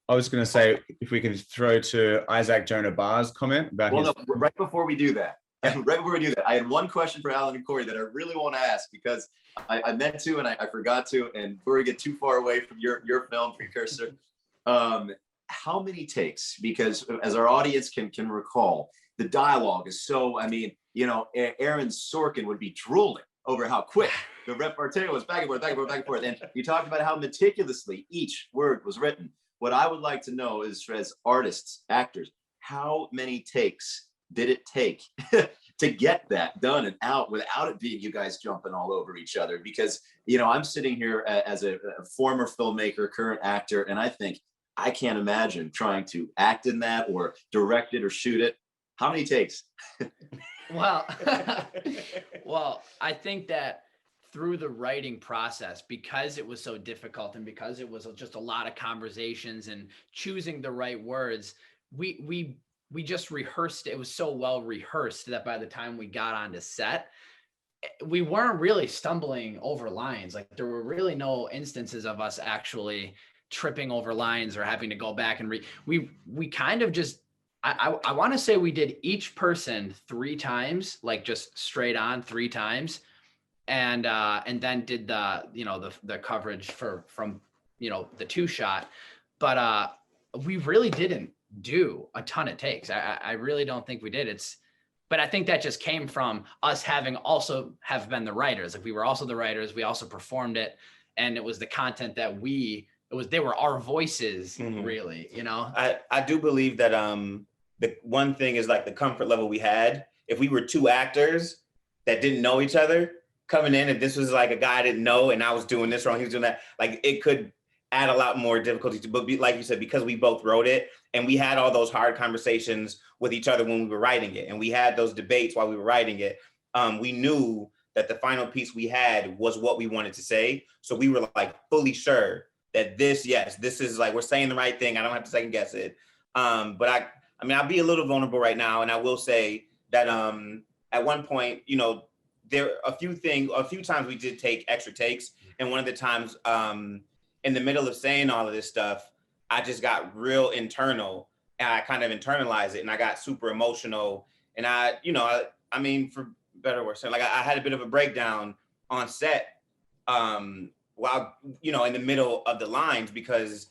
I was going to say, if we could throw to Isaac Jonah Barr's comment about right before we do that, I had one question for Alan and Corey that I really want to ask, because I meant to and I forgot to, and before we get too far away from your film, Precursor, how many takes? Because as our audience can recall, the dialogue is so, Aaron Sorkin would be drooling over how quick the repartee was, back and forth, back and forth, back and forth. And you talked about how meticulously each word was written. What I would like to know is, as artists, actors, how many takes did it take to get that done and out without it being you guys jumping all over each other? Because, I'm sitting here as a former filmmaker, current actor, and I think I can't imagine trying to act in that or direct it or shoot it. How many takes? Well, I think that through the writing process, because it was so difficult and because it was just a lot of conversations and choosing the right words, we just rehearsed. It was so well rehearsed that by the time we got onto set, we weren't really stumbling over lines. Like, there were really no instances of us actually tripping over lines or having to go back and we kind of just, I want to say we did each person 3 times, like just straight on 3 times. And then did the coverage from the 2 shot, but we really didn't do a ton of takes. I really don't think we did. But I think that just came from us having have been the writers. Like, we were also the writers. We also performed it, and it was the content that they were our voices, really. I do believe that the one thing is, like, the comfort level we had. If we were 2 actors that didn't know each other coming in, if this was like a guy I didn't know and I was doing this wrong, he was doing that, like, it could add a lot more difficulty to, but like you said, because we both wrote it and we had all those hard conversations with each other when we were writing it, and we had those debates while we were writing it, we knew that the final piece we had was what we wanted to say. So we were like fully sure that this is like, we're saying the right thing. I don't have to second guess it. But I'll be a little vulnerable right now. And I will say that at one point, there a few times we did take extra takes. And one of the times in the middle of saying all of this stuff, I just got real internal, and I kind of internalized it, and I got super emotional. And for better or worse, like, I had a bit of a breakdown on set while, in the middle of the lines, because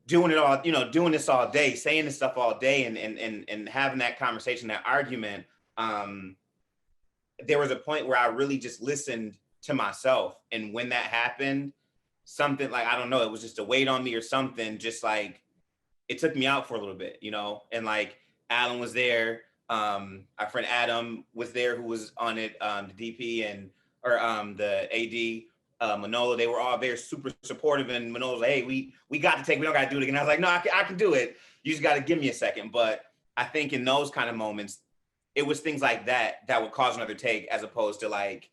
doing this all day, saying this stuff all day, and having that conversation, that argument, there was a point where I really just listened to myself. And when that happened, something, like, I don't know, it was just a weight on me or something, just like, it took me out for a little bit, and like, Alan was there, Our friend Adam was there, who was on it, the DP or the AD, Manolo. They were all very super supportive, and Manolo was like, hey, we got to take, we don't got to do it again. I was like, no, I can do it. You just got to give me a second. But I think in those kind of moments, it was things like that would cause another take, as opposed to like,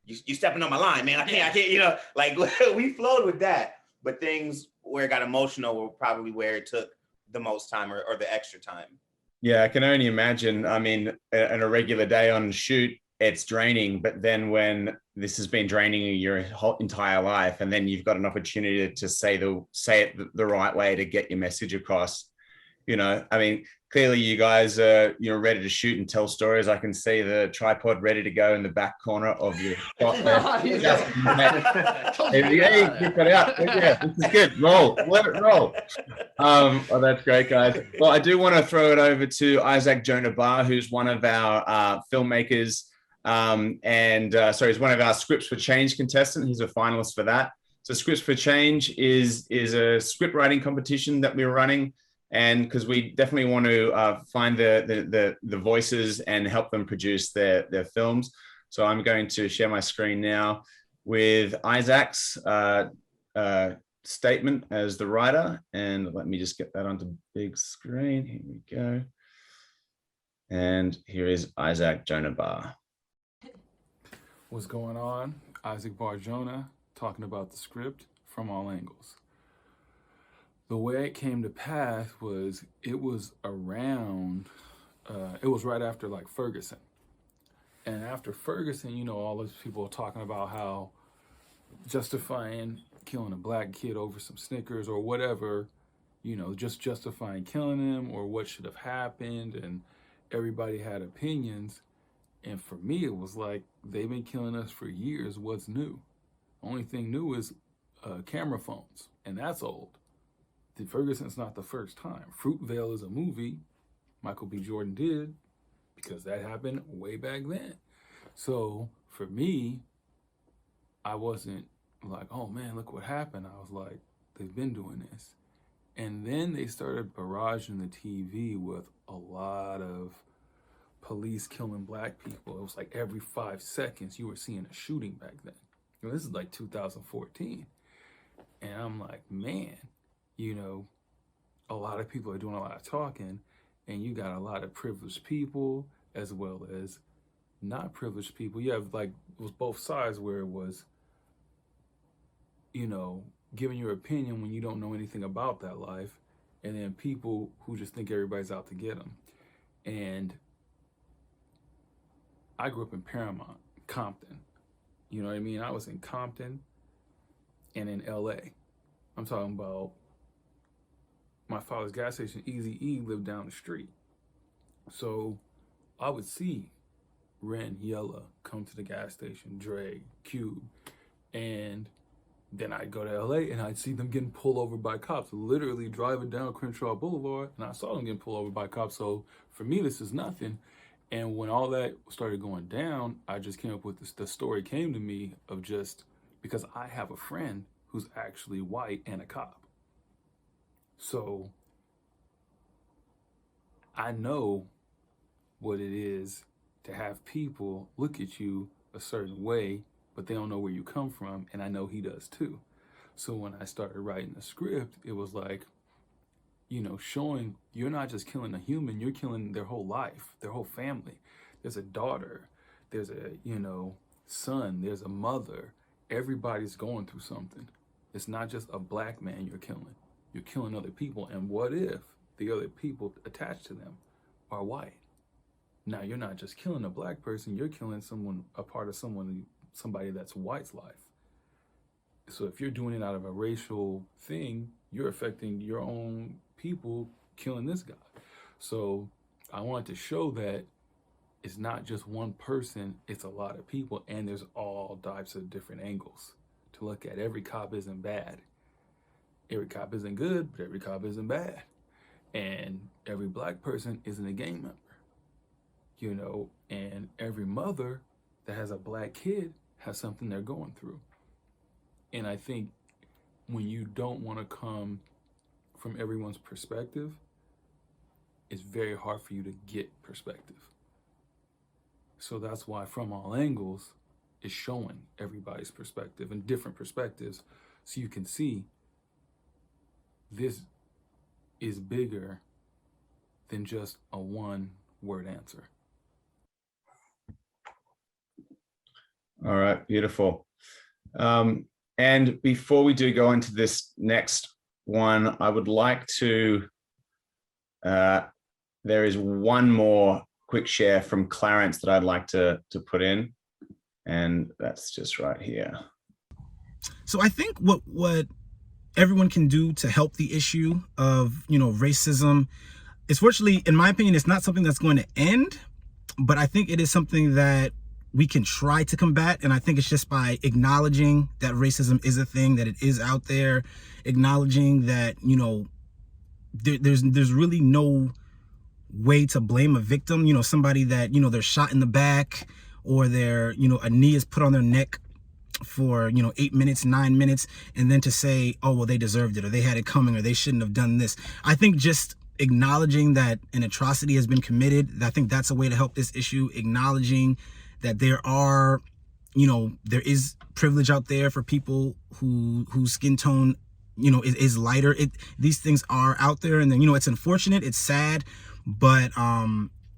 you stepping on my line, man. I can't, you know, like we flowed with that. But things where it got emotional were probably where it took the most time or the extra time. Yeah, I can only imagine. I mean, in a regular day on shoot, it's draining. But then when this has been draining your whole entire life, and then you've got an opportunity to say it the right way to get your message across, you know, I mean, clearly you guys are, you know, ready to shoot and tell stories. I can see the tripod ready to go in the back corner of your shot there. Yeah, keep it out. Yeah, this is good. Roll, let it roll. Oh, that's great, guys. Well, I do want to throw it over to Isaac Jonah Barr, who's one of our filmmakers, he's one of our Scripts for Change contestants. He's a finalist for that. So Scripts for Change is a script writing competition that we're running. And because we definitely want to find the voices and help them produce their films. So I'm going to share my screen now with Isaac's statement as the writer. And let me just get that onto big screen. Here we go. And here is Isaac Jonah Barr. What's going on? Isaac Barr Jonah, talking about the script from all angles. The way it came to pass was, it was right after like Ferguson. And after Ferguson, you know, all those people are talking about how justifying killing a black kid over some Snickers or whatever, you know, just justifying killing him or what should have happened. And everybody had opinions. And for me, it was like, they've been killing us for years. What's new? Only thing new is camera phones, and that's old. Ferguson's not the first time. Fruitvale is a movie Michael B. Jordan did, because that happened way back then. So for me, I wasn't like, oh man, look what happened. I was like, they've been doing this. And then they started barraging the TV with a lot of police killing black people. It was like every 5 seconds you were seeing a shooting back then. You know, this is like 2014. And I'm like, man, you know, a lot of people are doing a lot of talking, and you got a lot of privileged people as well as not privileged people. You have like, it was both sides, where it was, you know, giving your opinion when you don't know anything about that life, and then people who just think everybody's out to get them. And I grew up in Paramount, Compton. You know what I mean? I was in Compton and in LA. I'm talking about my father's gas station, Easy-E, lived down the street. So I would see Ren, Yella come to the gas station, Dre, Cube, and then I'd go to LA and I'd see them getting pulled over by cops, literally driving down Crenshaw Boulevard, and I saw them getting pulled over by cops. So for me, this is nothing. And when all that started going down, I just came up with this, the story came to me of just, because I have a friend who's actually white and a cop. So I know what it is to have people look at you a certain way, but they don't know where you come from, and I know he does too. So when I started writing the script, it was like, you know, showing you're not just killing a human, you're killing their whole life, their whole family. There's a daughter, there's a, you know, son, there's a mother. Everybody's going through something. It's not just a black man you're killing other people. And what if the other people attached to them are white? Now you're not just killing a black person, you're killing someone, a part of somebody that's white's life. So if you're doing it out of a racial thing, you're affecting your own people killing this guy. So I wanted to show that it's not just one person, it's a lot of people, and there's all types of different angles to look at. Every cop isn't bad. Every cop isn't good, but every cop isn't bad. And every black person isn't a gang member, you know, and every mother that has a black kid has something they're going through. And I think when you don't want to come from everyone's perspective, it's very hard for you to get perspective. So that's why From All Angles is showing everybody's perspective and different perspectives, so you can see this is bigger than just a one-word answer. All right, beautiful. And before we do go into this next one, I would like to, there is one more quick share from Clarence that I'd like to put in, and that's just right here. So I think what everyone can do to help the issue of, racism is, fortunately, in my opinion, it's not something that's going to end, but I think it is something that we can try to combat. And I think it's just by acknowledging that racism is a thing, that it is out there, acknowledging that, there's really no way to blame a victim, somebody that, they're shot in the back, or they're, a knee is put on their neck for 8 minutes, 9 minutes, and then to say, oh well, they deserved it, or they had it coming, or they shouldn't have done this. I think just acknowledging that an atrocity has been committed, I think that's a way to help this issue. Acknowledging that there are, there is privilege out there for people whose skin tone, is lighter. These things are out there, and then, it's unfortunate, it's sad, but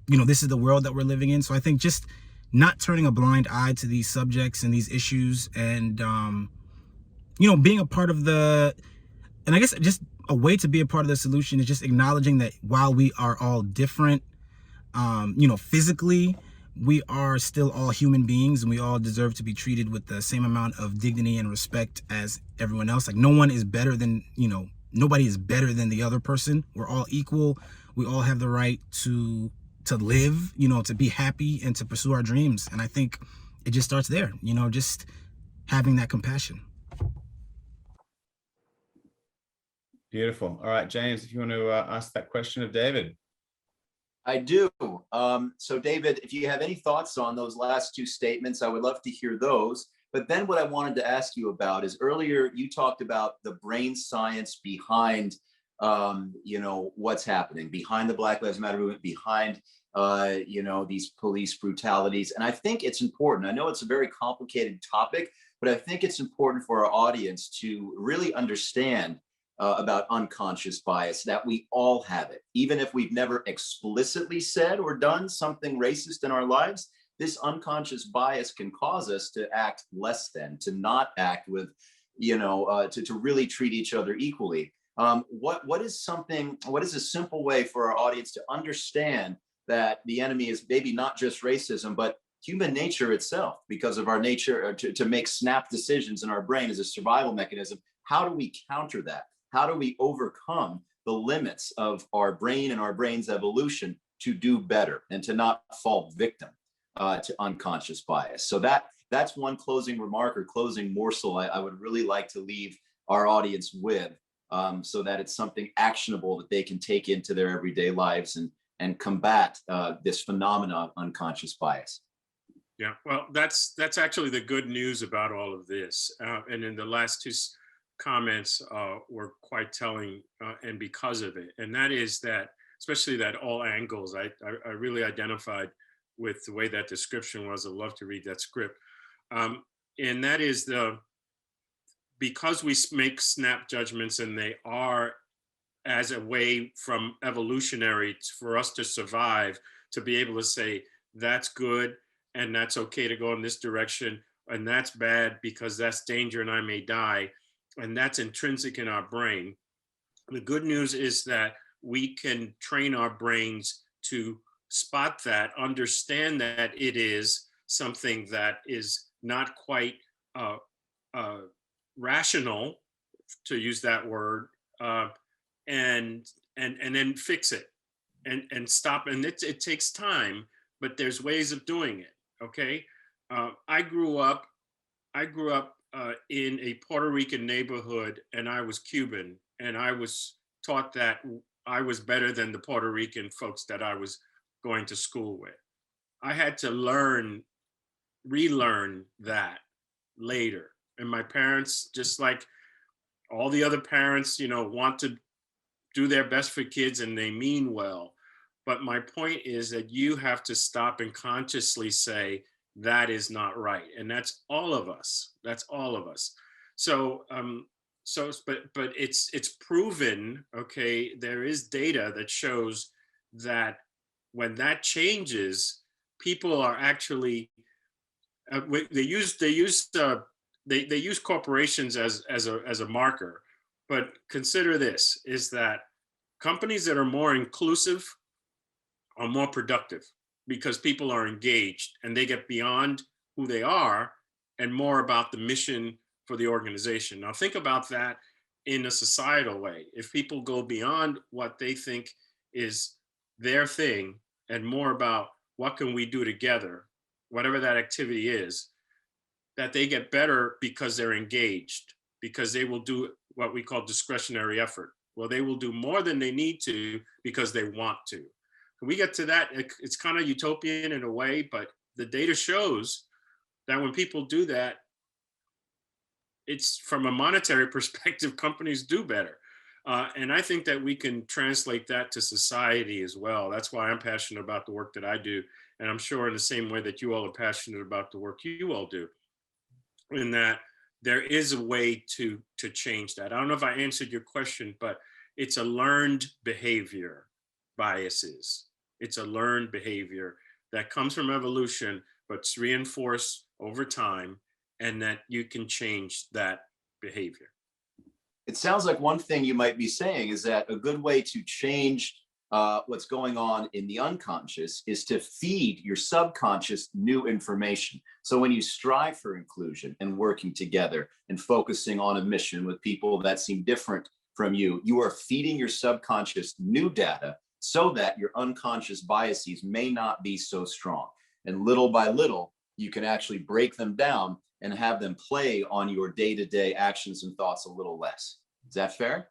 this is the world that we're living in. So I think just not turning a blind eye to these subjects and these issues, and being a part of and I guess just a way to be a part of the solution is just acknowledging that while we are all different, physically, we are still all human beings, and we all deserve to be treated with the same amount of dignity and respect as everyone else. Like, no one is better than, nobody is better than the other person. We're all equal. We all have the right to live, to be happy, and to pursue our dreams. And I think it just starts there, just having that compassion. Beautiful. All right, James, if you want to ask that question of David. I do. So David, if you have any thoughts on those last two statements, I would love to hear those. But then what I wanted to ask you about is, earlier you talked about the brain science behind, what's happening, behind the Black Lives Matter movement, behind, these police brutalities. And I think it's important. I know it's a very complicated topic, but I think it's important for our audience to really understand about unconscious bias, that we all have it. Even if we've never explicitly said or done something racist in our lives, this unconscious bias can cause us to act less than, to not act with, to really treat each other equally. What is a simple way for our audience to understand that the enemy is maybe not just racism, but human nature itself, because of our nature to make snap decisions in our brain as a survival mechanism? How do we counter that? How do we overcome the limits of our brain and our brain's evolution to do better and to not fall victim to unconscious bias? So that's one closing remark or closing morsel I would really like to leave our audience with, so that it's something actionable that they can take into their everyday lives and combat this phenomenon of unconscious bias. Yeah, well, that's actually the good news about all of this. And in the last two comments were quite telling, and because of it. And that is that, especially that all angles, I really identified with the way that description was. I'd love to read that script. And that is because we make snap judgments, and they are as a way from evolutionary for us to survive, to be able to say, that's good, and that's okay to go in this direction, and that's bad because that's danger and I may die. And that's intrinsic in our brain. The good news is that we can train our brains to spot that, understand that it is something that is not quite rational, to use that word, and then fix it and stop. And it takes time, but there's ways of doing it. Okay, I grew up in a Puerto Rican neighborhood, and I was Cuban, and I was taught that I was better than the Puerto Rican folks that I was going to school with. I had to relearn that later. And my parents, just like all the other parents, want to do their best for kids, and they mean well. But my point is that you have to stop and consciously say, that is not right. And that's all of us. That's all of us. So, but it's proven, okay, there is data that shows that when that changes, people are actually, they use corporations as a marker. But consider this, is that companies that are more inclusive are more productive because people are engaged and they get beyond who they are and more about the mission for the organization. Now think about that in a societal way. If people go beyond what they think is their thing and more about what can we do together, whatever that activity is, that they get better because they're engaged, because they will do what we call discretionary effort. Well, they will do more than they need to because they want to. When we get to that, it's kind of utopian in a way, but the data shows that when people do that, it's from a monetary perspective, companies do better. And I think that we can translate that to society as well. That's why I'm passionate about the work that I do. And I'm sure in the same way that you all are passionate about the work you all do, in that there is a way to change that. I don't know if I answered your question, but it's a learned behavior. Biases. It's a learned behavior that comes from evolution, but it's reinforced over time, and that you can change that behavior. It sounds like one thing you might be saying is that a good way to change what's going on in the unconscious is to feed your subconscious new information. So when you strive for inclusion and working together and focusing on a mission with people that seem different from you, you are feeding your subconscious new data so that your unconscious biases may not be so strong. And little by little, you can actually break them down and have them play on your day-to-day actions and thoughts a little less. Is that fair?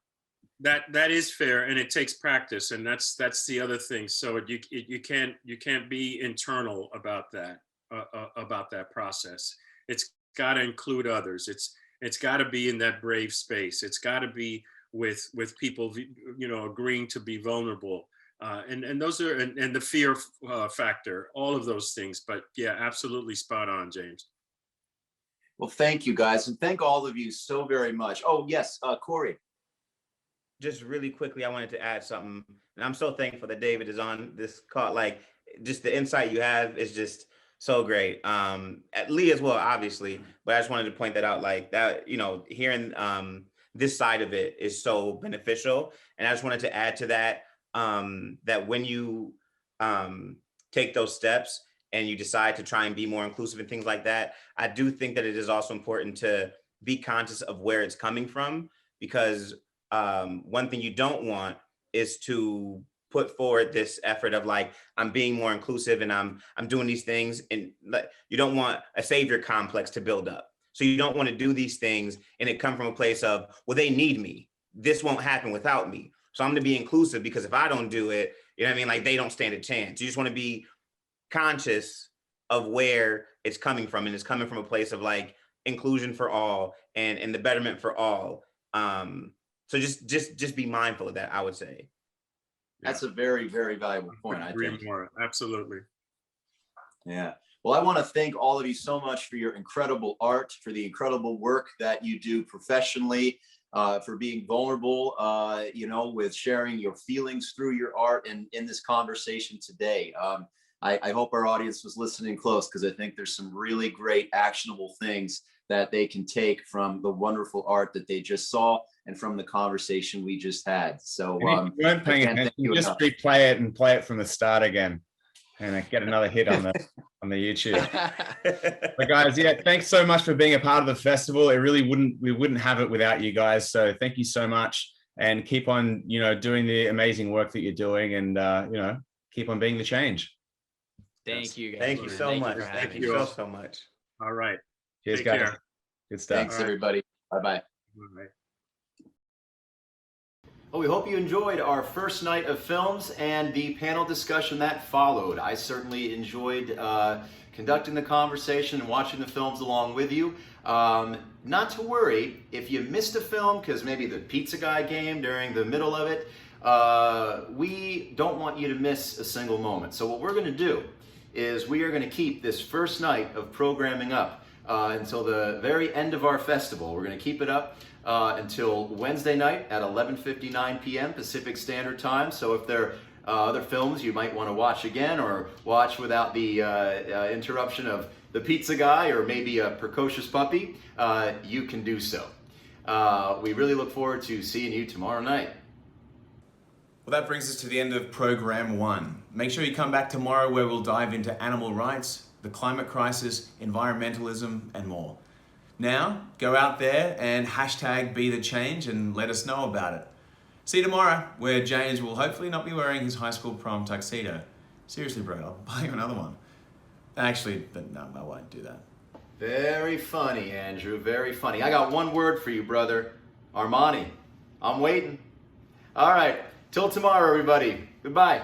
That is fair, and it takes practice, and that's the other thing. So you can't be internal about that process. It's got to include others. It's got to be in that brave space. It's got to be with people, agreeing to be vulnerable, and those are and the fear factor, all of those things. But yeah, absolutely spot on, James. Well, thank you guys, and thank all of you so very much. Oh yes, Corey. Just really quickly, I wanted to add something, and I'm so thankful that David is on this call. Like, just the insight you have is just so great. At Lee as well, obviously, but I just wanted to point that out. Like that, hearing this side of it is so beneficial, and I just wanted to add to that that when you take those steps and you decide to try and be more inclusive and things like that, I do think that it is also important to be conscious of where it's coming from, because one thing you don't want is to put forward this effort of like, I'm being more inclusive and I'm doing these things, and you don't want a savior complex to build up. So you don't want to do these things and it come from a place of, well, they need me. This won't happen without me. So I'm going to be inclusive because if I don't do it, you know what I mean? Like, they don't stand a chance. You just want to be conscious of where it's coming from, and it's coming from a place of like inclusion for all and the betterment for all. So just be mindful of that, I would say. That's a very, very valuable point. I think. More. Absolutely. Yeah. Well, I want to thank all of you so much for your incredible art, for the incredible work that you do professionally, for being vulnerable, with sharing your feelings through your art and in this conversation today. I hope our audience was listening close, because I think there's some really great actionable things that they can take from the wonderful art that they just saw and from the conversation we just had. So if you weren't paying attention, just replay it and play it from the start again, and get another hit on the YouTube. But guys, yeah, thanks so much for being a part of the festival. We wouldn't have it without you guys. So thank you so much, and keep on doing the amazing work that you're doing, and keep on being the change. Thank you guys. Thank you so much. Thank you so much. All right. Cheers, Take guys. care. Good stuff. Thanks, everybody. Bye-bye. Bye. Well, we hope you enjoyed our first night of films and the panel discussion that followed. I certainly enjoyed conducting the conversation and watching the films along with you. Not to worry, if you missed a film because maybe the pizza guy came during the middle of it, we don't want you to miss a single moment. So what we're going to do is we are going to keep this first night of programming up until the very end of our festival. We're going to keep it up until Wednesday night at 11:59 p.m. Pacific Standard Time. So if there are other films you might want to watch again or watch without the interruption of the pizza guy or maybe a precocious puppy, you can do so. We really look forward to seeing you tomorrow night. Well, that brings us to the end of program 1. Make sure you come back tomorrow where we'll dive into animal rights, the climate crisis, environmentalism, and more. Now, go out there and #BeTheChange and let us know about it. See you tomorrow, where James will hopefully not be wearing his high school prom tuxedo. Seriously, bro, I'll buy you another one. Actually, no, I won't do that. Very funny, Andrew, very funny. I got one word for you, brother. Armani. I'm waiting. All right, till tomorrow, everybody. Goodbye.